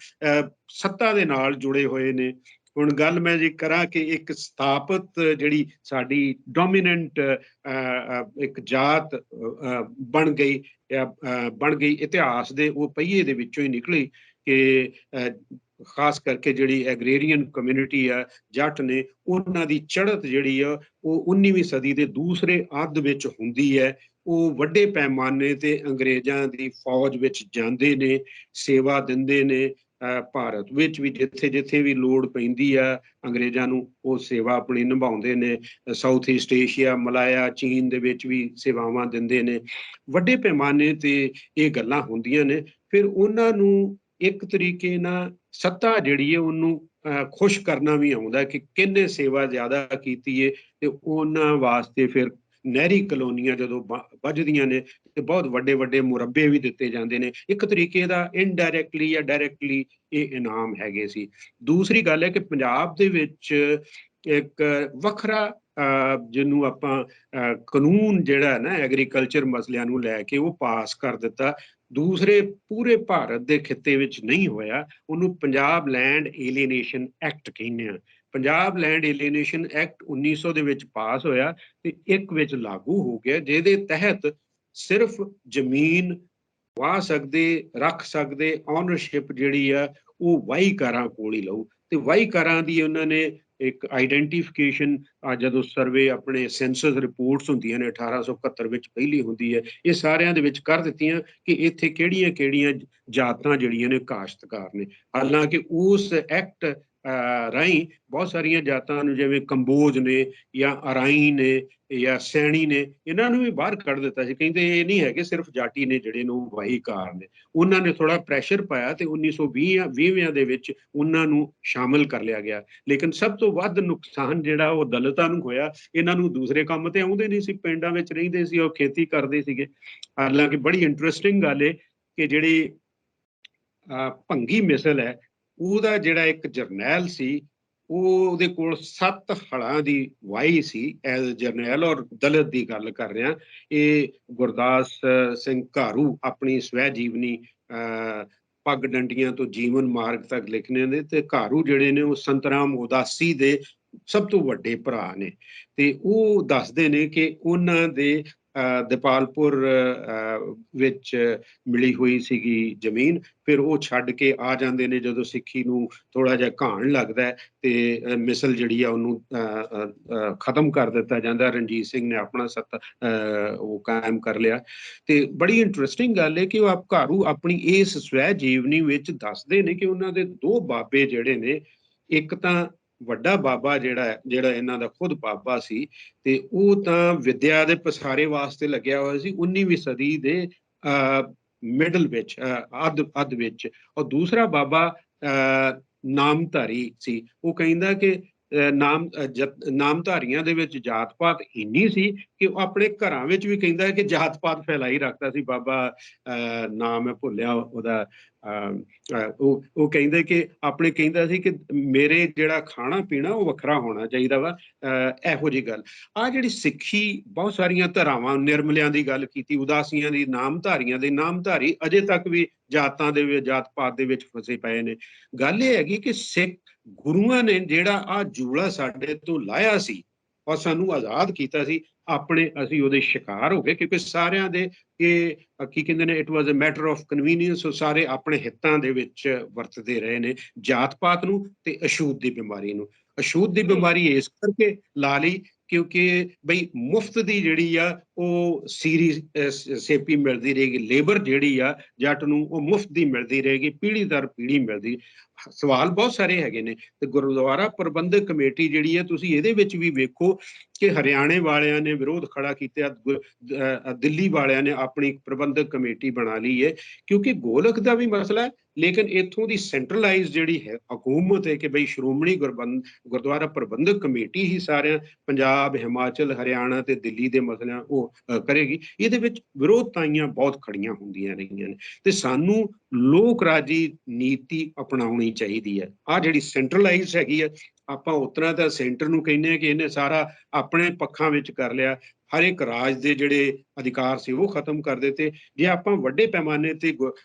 ਸੱਤਾ ਦੇ ਨਾਲ ਜੁੜੇ ਹੋਏ ਨੇ। ਹੁਣ ਗੱਲ ਮੈਂ ਜੇ ਕਰਾਂ ਕਿ ਇੱਕ ਸਥਾਪਿਤ ਜਿਹੜੀ ਸਾਡੀ ਡੋਮੀਨੈਂਟ ਇੱਕ ਜਾਤ ਬਣ ਗਈ ਇਤਿਹਾਸ ਦੇ ਉਹ ਪਹੀਏ ਦੇ ਵਿੱਚੋਂ ਹੀ ਨਿਕਲੀ ਕਿ ਖਾਸ ਕਰਕੇ ਜਿਹੜੀ ਐਗਰੇਰੀਅਨ ਕਮਿਊਨਿਟੀ ਆ, ਜੱਟ ਨੇ, ਉਹਨਾਂ ਦੀ ਚੜ੍ਹਤ ਜਿਹੜੀ ਆ ਉਹ 19ਵੀਂ ਸਦੀ ਦੇ ਦੂਸਰੇ ਅੱਧ ਵਿੱਚ ਹੁੰਦੀ ਹੈ। ਉਹ ਵੱਡੇ ਪੈਮਾਨੇ ਤੇ ਅੰਗਰੇਜ਼ਾਂ ਦੀ ਫੌਜ ਵਿੱਚ ਜਾਂਦੇ ਨੇ, ਸੇਵਾ ਦਿੰਦੇ ਨੇ। ਭਾਰਤ ਵਿੱਚ ਵੀ ਜਿੱਥੇ ਜਿੱਥੇ ਵੀ ਲੋੜ ਪੈਂਦੀ ਆ ਅੰਗਰੇਜ਼ਾਂ ਨੂੰ, ਉਹ ਸੇਵਾ ਆਪਣੀ ਨਿਭਾਉਂਦੇ ਨੇ। ਸਾਊਥ ਈਸਟ ਏਸ਼ੀਆ, ਮਲਾਇਆ, ਚੀਨ ਦੇ ਵਿੱਚ ਵੀ ਸੇਵਾਵਾਂ ਦਿੰਦੇ ਨੇ। ਵੱਡੇ ਪੈਮਾਨੇ ਤੇ ਇਹ ਗੱਲਾਂ ਹੁੰਦੀਆਂ ਨੇ। ਫਿਰ ਉਹਨਾਂ ਨੂੰ ਇੱਕ ਤਰੀਕੇ ਨਾਲ ਸੱਤਾ ਜਿਹੜੀ ਹੈ ਉਹਨੂੰ ਖੁਸ਼ ਕਰਨਾ ਵੀ ਆਉਂਦਾ ਕਿ ਕਿਹਨੇ ਸੇਵਾ ਜ਼ਿਆਦਾ ਕੀਤੀ ਹੈ, ਤੇ ਉਹਨਾਂ ਵਾਸਤੇ ਫਿਰ ਨਹਿਰੀ ਕਲੋਨੀਆਂ ਜਦੋਂ ਵੱਜਦੀਆਂ ਨੇ ਤੇ ਬਹੁਤ ਵੱਡੇ ਵੱਡੇ ਮੁਰੱਬੇ ਵੀ ਦਿੱਤੇ ਜਾਂਦੇ ਨੇ। ਇੱਕ ਤਰੀਕੇ ਦਾ ਇਨਡਾਇਰੈਕਟਲੀ ਜਾਂ ਡਾਇਰੈਕਟਲੀ ਇਹ ਇਨਾਮ ਹੈਗੇ ਸੀ। ਦੂਸਰੀ ਗੱਲ ਹੈ ਕਿ ਪੰਜਾਬ ਦੇ ਵਿੱਚ ਇੱਕ ਵੱਖਰਾ ਜਿਹਨੂੰ ਆਪਾਂ ਕਾਨੂੰਨ ਜਿਹੜਾ ਨਾ ਐਗਰੀਕਲਚਰ ਮਸਲਿਆਂ ਨੂੰ ਲੈ ਕੇ ਉਹ ਪਾਸ ਕਰ ਦਿੱਤਾ, ਦੂਸਰੇ ਪੂਰੇ ਭਾਰਤ ਦੇ ਖਿੱਤੇ ਵਿੱਚ ਨਹੀਂ ਹੋਇਆ। ਉਹਨੂੰ ਪੰਜਾਬ ਲੈਂਡ ਏਲੀਨੇਸ਼ਨ ਐਕਟ ਕਹਿੰਦੇ ਆ। ਪੰਜਾਬ ਲੈਂਡ ਏਲੀਨੇਸ਼ਨ ਐਕਟ 1900 ਦੇ ਵਿੱਚ ਪਾਸ ਹੋਇਆ ਤੇ ਇੱਕ ਵਿੱਚ ਲਾਗੂ ਹੋ ਗਿਆ, ਜਿਹਦੇ ਤਹਿਤ ਸਿਰਫ ਜ਼ਮੀਨ ਵਾਹ ਸਕਦੇ, ਰੱਖ ਸਕਦੇ, ਓਨਰਸ਼ਿਪ ਜਿਹੜੀ ਆ ਉਹ ਵਾਹੀਕਾਰਾਂ ਕੋਲ ਹੀ ਲਊ। ਤੇ ਵਾਹੀਕਾਰਾਂ ਦੀ ਉਹਨਾਂ ਨੇ ਇੱਕ ਆਈਡੈਂਟੀਫਿਕੇਸ਼ਨ, ਜਦੋਂ ਸਰਵੇ ਆਪਣੇ ਸੈਂਸਸ ਰਿਪੋਰਟਸ ਹੁੰਦੀਆਂ ਨੇ 1871 ਵਿੱਚ ਪਹਿਲੀ ਹੁੰਦੀ ਹੈ, ਇਹ ਸਾਰਿਆਂ ਦੇ ਵਿੱਚ ਕਰ ਦਿੱਤੀਆਂ ਕਿ ਇੱਥੇ ਕਿਹੜੀਆਂ ਕਿਹੜੀਆਂ ਜਾਤਾਂ ਜਿਹੜੀਆਂ ਨੇ ਕਾਸ਼ਤਕਾਰ ਨੇ। ਹਾਲਾਂਕਿ ਉਸ ਐਕਟ ਰਾਹੀਂ ਬਹੁਤ ਸਾਰੀਆਂ ਜਾਤਾਂ ਨੂੰ, ਜਿਵੇਂ ਕੰਬੋਜ ਨੇ ਜਾਂ ਅਰਾਈ ਨੇ ਜਾਂ ਸੈਣੀ ਨੇ, ਇਹਨਾਂ ਨੂੰ ਵੀ ਬਾਹਰ ਕੱਢ ਦਿੱਤਾ ਸੀ। ਕਹਿੰਦੇ ਇਹ ਨਹੀਂ ਹੈਗੇ ਸਿਰਫ ਜਾਟੀ ਨੇ ਜਿਹੜੇ ਨੂੰ ਵਾਹੀਕਾਰ ਨੇ। ਉਹਨਾਂ ਨੇ ਥੋੜਾ ਪ੍ਰੈਸ਼ਰ ਪਾਇਆ ਤੇ 1920 ਦੇ ਵਿੱਚ ਉਹਨਾਂ ਨੂੰ ਸ਼ਾਮਲ ਕਰ ਲਿਆ ਗਿਆ। ਲੇਕਿਨ ਸਭ ਤੋਂ ਵੱਧ ਨੁਕਸਾਨ ਜਿਹੜਾ ਉਹ ਦਲਿਤਾਂ ਨੂੰ ਹੋਇਆ। ਇਹਨਾਂ ਨੂੰ ਦੂਸਰੇ ਕੰਮ ਤੇ ਆਉਂਦੇ ਨਹੀਂ ਸੀ, ਪਿੰਡਾਂ ਵਿੱਚ ਰਹਿੰਦੇ ਸੀ, ਉਹ ਖੇਤੀ ਕਰਦੇ ਸੀਗੇ। ਹਾਲਾਂਕਿ ਬੜੀ ਇੰਟਰਸਟਿੰਗ ਗੱਲ ਹੈ ਕਿ ਜਿਹੜੀ ਭੰਗੀ ਮਿਸਲ ਹੈ, ਉਹਦਾ ਜਿਹੜਾ ਇੱਕ ਜਰਨੈਲ ਸੀ, ਉਹਦੇ ਕੋਲ 7 ਹਲਾਂ ਦੀ ਵਾਹੀ ਸੀ ਐਜ਼ ਜਰਨੈਲ, ਔਰ ਦਲਿਤ ਦੀ ਗੱਲ ਕਰ ਰਿਹਾ। ਇਹ ਗੁਰਦਾਸ ਸਿੰਘ ਘਾਰੂ ਆਪਣੀ ਸਵੈ ਜੀਵਨੀ ਪੱਗ ਡੰਡੀਆਂ ਤੋਂ ਜੀਵਨ ਮਾਰਗ ਤੱਕ ਲਿਖਣੇ ਨੇ, ਤੇ ਘਾਰੂ ਜਿਹੜੇ ਨੇ ਉਹ ਸੰਤ ਰਾਮ ਉਦਾਸੀ ਦੇ ਸਭ ਤੋਂ ਵੱਡੇ ਭਰਾ ਨੇ। ਤੇ ਉਹ ਦੱਸਦੇ ਨੇ ਕਿ ਉਹਨਾਂ ਦੇ ਦੀਪਾਲਪੁਰ ਵਿੱਚ ਮਿਲੀ ਹੋਈ ਸੀਗੀ ਜ਼ਮੀਨ, ਫਿਰ ਉਹ ਛੱਡ ਕੇ ਆ ਜਾਂਦੇ ਨੇ ਜਦੋਂ ਸਿੱਖੀ ਨੂੰ ਥੋੜਾ ਜਿਹਾ ਘਾਣ ਲੱਗਦਾ ਹੈ, ਤੇ ਮਿਸਲ ਜਿਹੜੀ ਆ ਉਹਨੂੰ ਖਤਮ ਕਰ ਦਿੱਤਾ ਜਾਂਦਾ। ਰਣਜੀਤ ਸਿੰਘ ਨੇ ਆਪਣਾ ਸੱਤਾ ਉਹ ਕਾਇਮ ਕਰ ਲਿਆ। ਤੇ ਬੜੀ ਇੰਟਰਸਟਿੰਗ ਗੱਲ ਹੈ ਕਿ ਉਹ ਘਾਰੂ ਆਪਣੀ ਇਸ ਸਵੈ ਜੀਵਨੀ ਵਿੱਚ ਦੱਸਦੇ ਨੇ ਕਿ ਉਹਨਾਂ ਦੇ 2 ਬਾਬੇ ਜਿਹੜੇ ਨੇ, ਇੱਕ ਤਾਂ ਵੱਡਾ ਬਾਬਾ ਜਿਹੜਾ ਇਹਨਾਂ ਦਾ ਖੁਦ ਬਾਬਾ ਸੀ, ਤੇ ਉਹ ਤਾਂ ਵਿਦਿਆ ਦੇ ਪਸਾਰੇ ਵਾਸਤੇ ਲੱਗਿਆ ਹੋਇਆ ਸੀ 19ਵੀਂ ਸਦੀ ਦੇ ਮਿਡਲ ਵਿੱਚ, ਅੱਧ ਵਿੱਚ। ਔਰ ਦੂਸਰਾ ਬਾਬਾ ਨਾਮਧਾਰੀ ਸੀ। ਉਹ ਕਹਿੰਦਾ ਕਿ ਨਾਮਧਾਰੀਆਂ ਦੇ ਵਿੱਚ ਜਾਤ ਪਾਤ ਇੰਨੀ ਸੀ ਕਿ ਉਹ ਆਪਣੇ ਘਰਾਂ ਵਿੱਚ ਵੀ ਕਹਿੰਦਾ ਕਿ ਜਾਤ ਪਾਤ ਫੈਲਾਈ ਰੱਖਦਾ ਸੀ। ਬਾਬਾ ਨਾਮ ਹੈ ਭੁੱਲਿਆ ਉਹਦਾ, ਉਹ ਕਹਿੰਦੇ ਕਿ ਆਪਣੇ ਕਹਿੰਦਾ ਸੀ ਕਿ ਮੇਰੇ ਜਿਹੜਾ ਖਾਣਾ ਪੀਣਾ ਉਹ ਵੱਖਰਾ ਹੋਣਾ ਚਾਹੀਦਾ ਵਾ। ਇਹੋ ਜਿਹੀ ਗੱਲ ਆ ਜਿਹੜੀ ਸਿੱਖੀ ਬਹੁਤ ਸਾਰੀਆਂ ਧਾਰਾਵਾਂ, ਨਿਰਮਲਿਆਂ ਦੀ ਗੱਲ ਕੀਤੀ, ਉਦਾਸੀਆਂ ਦੀ, ਨਾਮਧਾਰੀਆਂ ਦੇ, ਨਾਮਧਾਰੀ ਅਜੇ ਤੱਕ ਵੀ ਜਾਤਾਂ ਦੇ ਵਿੱਚ, ਜਾਤ ਪਾਤ ਦੇ ਵਿੱਚ ਫਸੇ ਪਏ ਨੇ। ਗੱਲ ਇਹ ਹੈਗੀ ਕਿ ਸਿੱਖ ਗੁਰੂਆਂ ਨੇ ਜਿਹੜਾ ਆ ਜੂੜਾ ਸਾਡੇ ਤੋਂ ਲਾਇਆ ਸੀ ਔਰ ਸਾਨੂੰ ਆਜ਼ਾਦ ਕੀਤਾ ਸੀ, ਆਪਣੇ ਅਸੀਂ ਉਹਦੇ ਸ਼ਿਕਾਰ ਹੋ ਗਏ, ਕਿਉਂਕਿ ਸਾਰਿਆਂ ਦੇ ਇਹ ਕੀ ਕਹਿੰਦੇ ਨੇ, it was a matter of convenience. ਉਹ ਸਾਰੇ ਆਪਣੇ ਹਿੱਤਾਂ ਦੇ ਵਿੱਚ ਵਰਤਦੇ ਰਹੇ ਨੇ ਜਾਤ ਪਾਤ ਨੂੰ ਤੇ ਅਛੂਤ ਦੀ ਬਿਮਾਰੀ ਨੂੰ। ਅਛੂਤ ਦੀ ਬਿਮਾਰੀ ਇਸ ਕਰਕੇ ਲਾ ਲਈ ਕਿਉਂਕਿ ਬਈ ਮੁਫਤ ਦੀ ਜਿਹੜੀ ਆ ਉਹ ਸੀਰੀ ਸੇਪੀ ਮਿਲਦੀ ਰਹੇਗੀ, ਲੇਬਰ ਜਿਹੜੀ ਆ ਜੱਟ ਨੂੰ ਉਹ ਮੁਫਤ ਦੀ ਮਿਲਦੀ ਰਹੇਗੀ, ਪੀੜ੍ਹੀ ਦਰ ਪੀੜ੍ਹੀ ਮਿਲਦੀ। ਸਵਾਲ ਬਹੁਤ ਸਾਰੇ ਹੈਗੇ ਨੇ। ਤੇ ਗੁਰਦੁਆਰਾ ਪ੍ਰਬੰਧਕ ਕਮੇਟੀ ਜਿਹੜੀ ਹੈ, ਤੁਸੀਂ ਇਹਦੇ ਵਿੱਚ ਵੀ ਵੇਖੋ ਕਿ ਹਰਿਆਣੇ ਵਾਲਿਆਂ ਨੇ ਵਿਰੋਧ ਖੜਾ ਕੀਤਾ, ਦਿੱਲੀ ਵਾਲਿਆਂ ਨੇ ਆਪਣੀ ਪ੍ਰਬੰਧਕ ਕਮੇਟੀ ਬਣਾ ਲਈ ਹੈ, ਕਿਉਂਕਿ ਗੋਲਕ ਦਾ ਵੀ ਮਸਲਾ ਹੈ। ਲੇਕਿਨ ਇੱਥੋਂ ਦੀ ਸੈਂਟਰਲਾਈਜ਼ ਜਿਹੜੀ ਹੈ ਹਕੂਮਤ ਹੈ ਕਿ ਬਈ ਸ਼੍ਰੋਮਣੀ ਗੁਰਦੁਆਰਾ ਪ੍ਰਬੰਧਕ ਕਮੇਟੀ ਹੀ ਸਾਰਿਆਂ ਪੰਜਾਬ, ਹਿਮਾਚਲ, ਹਰਿਆਣਾ ਤੇ ਦਿੱਲੀ ਦੇ ਮਸਲਿਆਂ ਉਹ ਕਰੇਗੀ। ਇਹਦੇ ਵਿੱਚ ਵਿਰੋਧਤਾਈਆਂ ਬਹੁਤ ਖੜੀਆਂ ਹੁੰਦੀਆਂ ਰਹੀਆਂ ਨੇ, ਤੇ ਸਾਨੂੰ ਲੋਕ ਰਾਜੀ ਨੀਤੀ ਅਪਣਾਉਣੀ ਚਾਹੀਦੀ ਹੈ। ਆਹ ਜਿਹੜੀ ਸੈਂਟਰਲਾਈਜ਼ ਹੈਗੀ ਹੈ, ਆਪਾਂ ਉਤਰਾ ਤਾਂ ਸੈਂਟਰ ਨੂੰ ਕਹਿੰਦੇ ਹਾਂ ਕਿ ਇਹਨੇ ਸਾਰਾ ਆਪਣੇ ਪੱਖਾਂ ਵਿੱਚ ਕਰ ਲਿਆ, ਹਰ ਇੱਕ ਰਾਜ ਦੇ ਜਿਹੜੇ ਅਧਿਕਾਰ ਸੀ ਉਹ ਖਤਮ ਕਰ ਦਿੱਤੇ। ਜੇ ਆਪਾਂ ਵੱਡੇ ਪੈਮਾਨੇ ਤੇ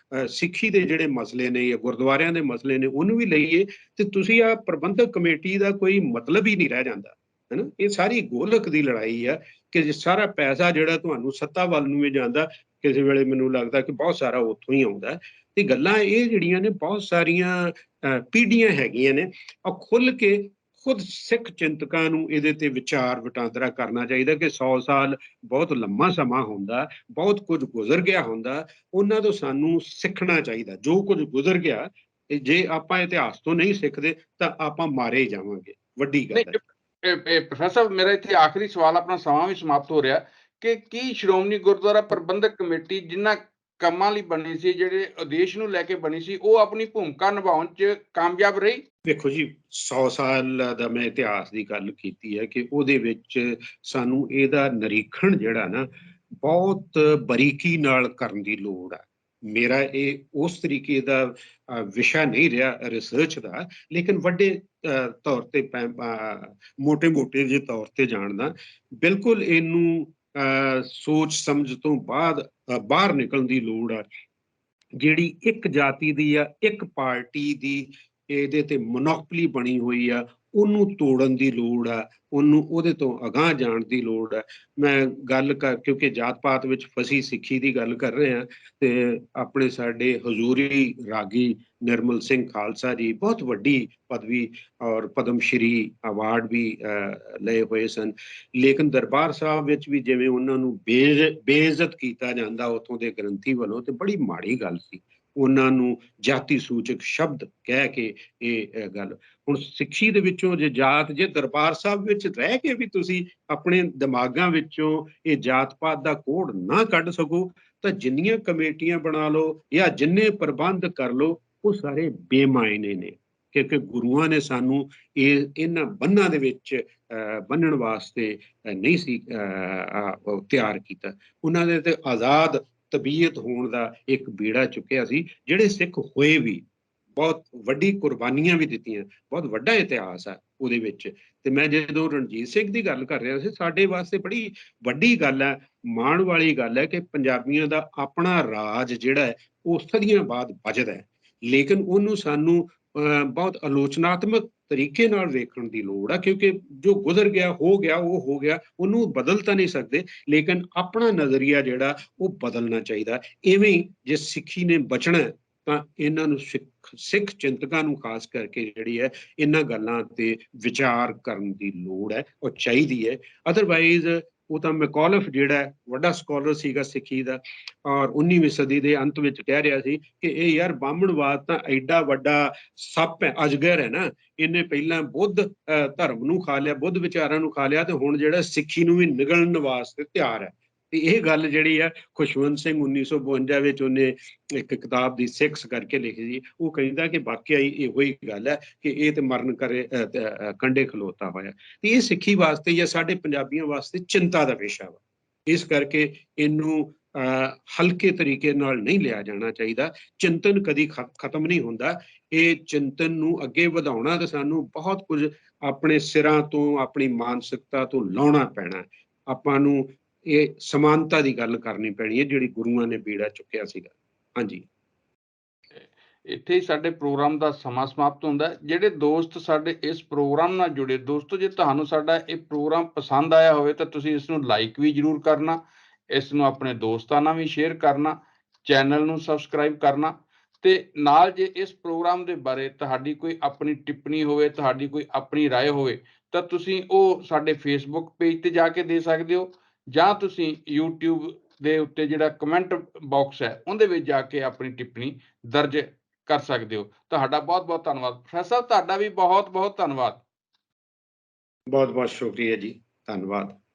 ਸਿੱਖੀ ਦੇ ਜਿਹੜੇ ਮਸਲੇ ਨੇ ਜਾਂ ਗੁਰਦੁਆਰਿਆਂ ਦੇ ਮਸਲੇ ਨੇ ਉਹਨੂੰ ਵੀ ਲਈਏ, ਤੇ ਤੁਸੀਂ ਆ ਪ੍ਰਬੰਧਕ ਕਮੇਟੀ ਦਾ ਕੋਈ ਮਤਲਬ ਹੀ ਨਹੀਂ ਰਹਿ ਜਾਂਦਾ, ਹੈ ਨਾ। ਇਹ ਸਾਰੀ ਗੋਲਕ ਦੀ ਲੜਾਈ ਆ ਕਿ ਜੇ ਸਾਰਾ ਪੈਸਾ ਜਿਹੜਾ ਤੁਹਾਨੂੰ ਸੱਤਾ ਵੱਲ ਨੂੰ ਵੀ ਜਾਂਦਾ, ਕਿਸੇ ਵੇਲੇ ਮੈਨੂੰ ਲੱਗਦਾ ਕਿ ਬਹੁਤ ਸਾਰਾ ਉੱਥੋਂ ਹੀ ਆਉਂਦਾ। ਤੇ ਗੱਲਾਂ ਇਹ ਜਿਹੜੀਆਂ ਨੇ ਬਹੁਤ ਸਾਰੀਆਂ ਪੀੜ੍ਹੀਆਂ ਹੈਗੀਆਂ ਨੇ। ਆ ਖੁੱਲ ਕੇ ਖੁਦ ਸਿੱਖ ਚਿੰਤਕਾਂ ਨੂੰ ਇਹਦੇ ਤੇ ਵਿਚਾਰ ਵਟਾਂਦਰਾ ਕਰਨਾ ਚਾਹੀਦਾ ਕਿ 100 ਸਾਲ ਬਹੁਤ ਲੰਮਾ ਸਮਾਂ ਹੁੰਦਾ, ਬਹੁਤ ਕੁਝ ਗੁਜ਼ਰ ਗਿਆ ਹੁੰਦਾ, ਉਹਨਾਂ ਤੋਂ ਸਾਨੂੰ ਸਿੱਖਣਾ ਚਾਹੀਦਾ। ਜੋ ਕੁਝ ਗੁਜ਼ਰ ਗਿਆ, ਜੇ ਆਪਾਂ ਇਤਿਹਾਸ ਤੋਂ ਨਹੀਂ ਸਿੱਖਦੇ ਤਾਂ ਆਪਾਂ ਮਾਰੇ ਜਾਵਾਂਗੇ। ਵੱਡੀ ਗੱਲ ਹੈ। ਪ੍ਰੋਫੈਸਰ, ਮੇਰਾ ਇੱਥੇ ਆਖਰੀ ਸਵਾਲ, ਆਪਣਾ ਸਮਾਂ ਵੀ ਸਮਾਪਤ ਹੋ ਰਿਹਾ, ਕਿ ਕੀ ਸ਼੍ਰੋਮਣੀ ਗੁਰਦੁਆਰਾ ਪ੍ਰਬੰਧਕ ਕਮੇਟੀ ਜਿਨ੍ਹਾਂ ਕੰਮਾਂ ਲਈ ਬਣੀ ਸੀ, ਜਿਹੜੇ ਉਦੇਸ਼ ਨੂੰ ਲੈ ਕੇ ਬਣੀ ਸੀ, ਉਹ ਆਪਣੀ ਭੂਮਿਕਾ ਨਿਭਾਉਣ 'ਚ ਕਾਮਯਾਬ ਰਹੀ? ਵੇਖੋ ਜੀ, 100 ਸਾਲ ਦਾ ਮੈਂ ਇਤਿਹਾਸ ਦੀ ਗੱਲ ਕੀਤੀ ਹੈ ਕਿ ਉਹਦੇ ਵਿੱਚ ਸਾਨੂੰ ਇਹਦਾ ਨਿਰੀਖਣ ਜਿਹੜਾ ਨਾ ਬਹੁਤ ਬਰੀਕੀ ਨਾਲ ਕਰਨ ਦੀ ਲੋੜ ਆ। ਮੇਰਾ ਇਹ ਉਸ ਤਰੀਕੇ ਦਾ ਵਿਸ਼ਾ ਨਹੀਂ ਰਿਹਾ ਰਿਸਰਚ ਦਾ, ਲੇਕਿਨ ਵੱਡੇ ਤੌਰ ਤੇ ਮੋਟੇ ਜਿਹੇ ਤੌਰ ਤੇ ਜਾਣਦਾ। ਬਿਲਕੁਲ ਇਹਨੂੰ ਸੋਚ ਸਮਝ ਤੋਂ ਬਾਹਰ ਨਿਕਲਣ ਦੀ ਲੋੜ ਆ। ਜਿਹੜੀ ਇੱਕ ਜਾਤੀ ਦੀ ਆ, ਇੱਕ ਪਾਰਟੀ ਦੀ ਇਹਦੇ ਤੇ ਮੋਨੋਪਲੀ ਬਣੀ ਹੋਈ ਆ, ਉਹਨੂੰ ਤੋੜਨ ਦੀ ਲੋੜ ਆ, ਉਹਦੇ ਤੋਂ ਅਗਾਂਹ ਜਾਣ ਦੀ ਲੋੜ ਆ। ਮੈਂ ਗੱਲ ਕਿਉਂਕਿ ਜਾਤ ਪਾਤ ਵਿੱਚ ਫਸੀ ਸਿੱਖੀ ਦੀ ਗੱਲ ਕਰ ਰਹੇ ਹਾਂ, ਤੇ ਆਪਣੇ ਸਾਡੇ ਹਜ਼ੂਰੀ ਰਾਗੀ ਨਿਰਮਲ ਸਿੰਘ ਖਾਲਸਾ ਜੀ ਬਹੁਤ ਵੱਡੀ ਪਦਵੀ ਔਰ ਪਦਮ ਸ਼੍ਰੀ ਅਵਾਰਡ ਵੀ ਲਏ ਹੋਏ ਸਨ। ਲੇਕਿਨ ਦਰਬਾਰ ਸਾਹਿਬ ਵਿੱਚ ਵੀ ਜਿਵੇਂ ਉਹਨਾਂ ਨੂੰ ਬੇਇੱਜ਼ਤ ਕੀਤਾ ਜਾਂਦਾ ਉੱਥੋਂ ਦੇ ਗ੍ਰੰਥੀ ਵੱਲੋਂ, ਤੇ ਬੜੀ ਮਾੜੀ ਗੱਲ ਸੀ। ਉਹਨਾਂ ਨੂੰ ਜਾਤੀ ਸੂਚਕ ਸ਼ਬਦ ਕਹਿ ਕੇ ਇਹ ਗੱਲ। ਹੁਣ ਸਿੱਖੀ ਦੇ ਵਿੱਚੋਂ ਜੇ ਜਾਤ, ਜੇ ਦਰਬਾਰ ਸਾਹਿਬ ਵਿੱਚ ਰਹਿ ਕੇ ਵੀ ਤੁਸੀਂ ਆਪਣੇ ਦਿਮਾਗਾਂ ਵਿੱਚੋਂ ਇਹ ਜਾਤ ਪਾਤ ਦਾ ਕੋਡ ਨਾ ਕੱਢ ਸਕੋ ਤਾਂ ਜਿੰਨੀਆਂ ਕਮੇਟੀਆਂ ਬਣਾ ਲਓ ਜਾਂ ਜਿੰਨੇ ਪ੍ਰਬੰਧ ਕਰ ਲਓ ਉਹ ਸਾਰੇ ਬੇਮਾਇਨੇ ਨੇ, ਕਿਉਂਕਿ ਗੁਰੂਆਂ ਨੇ ਸਾਨੂੰ ਇਹਨਾਂ ਬੰਨਾਂ ਦੇ ਵਿੱਚ ਬੰਨਣ ਵਾਸਤੇ ਨਹੀਂ ਸੀ ਤਿਆਰ ਕੀਤਾ। ਉਹਨਾਂ ਨੇ ਤੇ ਆਜ਼ਾਦ ਤਬੀਅਤ ਹੋਣ ਦਾ ਇੱਕ ਬੀੜਾ ਚੁੱਕਿਆ ਸੀ। ਜਿਹੜੇ ਸਿੱਖ ਹੋਏ ਵੀ ਬਹੁਤ ਵੱਡੀ ਕੁਰਬਾਨੀਆਂ ਵੀ ਦਿੱਤੀਆਂ, ਬਹੁਤ ਵੱਡਾ ਇਤਿਹਾਸ ਹੈ ਉਹਦੇ ਵਿੱਚ। ਤੇ ਮੈਂ ਜਦੋਂ ਰਣਜੀਤ ਸਿੰਘ ਦੀ ਗੱਲ ਕਰ ਰਿਹਾ ਸੀ, ਸਾਡੇ ਵਾਸਤੇ ਬੜੀ ਵੱਡੀ ਗੱਲ ਹੈ, ਮਾਣ ਵਾਲੀ ਗੱਲ ਹੈ ਕਿ ਪੰਜਾਬੀਆਂ ਦਾ ਆਪਣਾ ਰਾਜ ਜਿਹੜਾ ਹੈ ਉਹ ਸਦੀਆਂ ਬਾਅਦ ਬਚਦਾ ਹੈ। ਲੇਕਿਨ ਉਹਨੂੰ ਸਾਨੂੰ ਬਹੁਤ ਆਲੋਚਨਾਤਮਕ ਤਰੀਕੇ ਨਾਲ ਵੇਖਣ ਦੀ ਲੋੜ ਆ, ਕਿਉਂਕਿ ਜੋ ਗੁਜ਼ਰ ਗਿਆ ਹੋ ਗਿਆ, ਉਹ ਹੋ ਗਿਆ, ਉਹਨੂੰ ਬਦਲ ਤਾਂ ਨਹੀਂ ਸਕਦੇ, ਲੇਕਿਨ ਆਪਣਾ ਨਜ਼ਰੀਆ ਜਿਹੜਾ ਉਹ ਬਦਲਣਾ ਚਾਹੀਦਾ। ਇਵੇਂ ਹੀ ਜੇ ਸਿੱਖੀ ਨੇ ਬਚਣਾ ਤਾਂ ਇਹਨਾਂ ਨੂੰ ਸਿੱਖ ਚਿੰਤਕਾਂ ਨੂੰ ਖਾਸ ਕਰਕੇ ਜਿਹੜੀ ਹੈ ਇਹਨਾਂ ਗੱਲਾਂ ਤੇ ਵਿਚਾਰ ਕਰਨ ਦੀ ਲੋੜ ਹੈ, ਉਹ ਚਾਹੀਦੀ ਹੈ। ਅਦਰਵਾਈਜ਼ ਉਹ ਤਾਂ ਮੈਕੌਲਫ ਜਿਹੜਾ ਵੱਡਾ ਸਕਾਲਰ ਸੀਗਾ ਸਿੱਖੀ ਦਾ, ਔਰ 19ਵੀਂ ਸਦੀ ਦੇ ਅੰਤ ਵਿੱਚ ਕਹਿ ਰਿਹਾ ਸੀ ਕਿ ਇਹ ਯਾਰ ਬਾਹਮਣਵਾਦ ਤਾਂ ਐਡਾ ਵੱਡਾ ਸੱਪ ਹੈ, ਅਜਗਰ ਹੈ ਨਾ, ਇਹਨੇ ਪਹਿਲਾਂ ਬੁੱਧ ਧਰਮ ਨੂੰ ਖਾ ਲਿਆ, ਬੁੱਧ ਵਿਚਾਰਾਂ ਨੂੰ ਖਾ ਲਿਆ, ਤੇ ਹੁਣ ਜਿਹੜਾ ਸਿੱਖੀ ਨੂੰ ਵੀ ਨਿਗਲਣ ਵਾਸਤੇ ਤਿਆਰ ਹੈ। ਤੇ ਇਹ ਗੱਲ ਜਿਹੜੀ ਹੈ ਖੁਸ਼ਵੰਤ ਸਿੰਘ 1952 ਵਿੱਚ ਉਹਨੇ ਇੱਕ ਕਿਤਾਬ ਦੀ ਸਿੱਖਸ ਕਰਕੇ ਲਿਖੀ ਸੀ। ਉਹ ਕਹਿੰਦਾ ਕਿ ਵਾਕਿਆ ਹੀ ਇਹੋ ਹੀ ਗੱਲ ਹੈ ਕਿ ਇਹ ਤੇ ਮਰਨ ਕਰੇ ਕੰਡੇ ਖਲੋਤਾ ਹੋਇਆ। ਤੇ ਇਹ ਸਿੱਖੀ ਵਾਸਤੇ ਜਾਂ ਸਾਡੇ ਪੰਜਾਬੀਆਂ ਵਾਸਤੇ ਚਿੰਤਾ ਦਾ ਵਿਸ਼ਾ ਵਾ। ਇਸ ਕਰਕੇ ਇਹਨੂੰ ਹਲਕੇ ਤਰੀਕੇ ਨਾਲ ਨਹੀਂ ਲਿਆ ਜਾਣਾ ਚਾਹੀਦਾ। ਚਿੰਤਨ ਕਦੀ ਖਤਮ ਨਹੀਂ ਹੁੰਦਾ। ਇਹ ਚਿੰਤਨ ਨੂੰ ਅੱਗੇ ਵਧਾਉਣਾ ਤੇ ਸਾਨੂੰ ਬਹੁਤ ਕੁਝ ਆਪਣੇ ਸਿਰਾਂ ਤੋਂ, ਆਪਣੀ ਮਾਨਸਿਕਤਾ ਤੋਂ ਲਾਉਣਾ ਪੈਣਾ। ਆਪਾਂ ਨੂੰ ਇਹ ਸਮਾਨਤਾ ਦੀ ਗੱਲ ਕਰਨੀ ਪੈਣੀ ਹੈ ਜਿਹੜੀ ਗੁਰੂਆਂ ਨੇ ਬੀੜਾ ਚੁੱਕਿਆ ਸੀਗਾ। ਹਾਂਜੀ, ਇੱਥੇ ਹੀ ਸਾਡੇ ਪ੍ਰੋਗਰਾਮ ਦਾ ਸਮਾਂ ਸਮਾਪਤ ਹੁੰਦਾ। ਜਿਹੜੇ ਦੋਸਤ ਸਾਡੇ ਇਸ ਪ੍ਰੋਗਰਾਮ ਨਾਲ ਜੁੜੇ, ਦੋਸਤੋ ਜੇ ਤੁਹਾਨੂੰ ਸਾਡਾ ਇਹ ਪ੍ਰੋਗਰਾਮ ਪਸੰਦ ਆਇਆ ਹੋਵੇ ਤਾਂ ਤੁਸੀਂ ਇਸ ਨੂੰ ਲਾਈਕ ਵੀ ਜ਼ਰੂਰ ਕਰਨਾ, ਇਸ ਨੂੰ ਆਪਣੇ ਦੋਸਤਾਂ ਨਾਲ ਵੀ ਸ਼ੇਅਰ ਕਰਨਾ, ਚੈਨਲ ਨੂੰ ਸਬਸਕ੍ਰਾਈਬ ਕਰਨਾ, ਤੇ ਨਾਲ ਜੇ ਇਸ ਪ੍ਰੋਗਰਾਮ ਦੇ ਬਾਰੇ ਤੁਹਾਡੀ ਕੋਈ ਆਪਣੀ ਟਿੱਪਣੀ ਹੋਵੇ, ਤੁਹਾਡੀ ਕੋਈ ਆਪਣੀ ਰਾਏ ਹੋਵੇ ਤਾਂ ਤੁਸੀਂ ਉਹ ਸਾਡੇ ਫੇਸਬੁੱਕ ਪੇਜ ਤੇ ਜਾ ਕੇ ਦੇ ਸਕਦੇ ਹੋ, ਜਾਂ ਤੁਸੀਂ YouTube ਦੇ ਉੱਤੇ ਜਿਹੜਾ ਕਮੈਂਟ ਬਾਕਸ ਹੈ ਉਹਦੇ ਵਿੱਚ ਜਾ ਕੇ ਆਪਣੀ ਟਿੱਪਣੀ ਦਰਜ ਕਰ ਸਕਦੇ ਹੋ। ਤੁਹਾਡਾ ਬਹੁਤ ਬਹੁਤ ਧੰਨਵਾਦ ਪ੍ਰੋਫੈਸਰ ਸਾਹਿਬ, ਤੁਹਾਡਾ ਵੀ ਬਹੁਤ ਬਹੁਤ ਧੰਨਵਾਦ। ਬਹੁਤ ਬਹੁਤ ਸ਼ੁਕਰੀਆ ਜੀ, ਧੰਨਵਾਦ।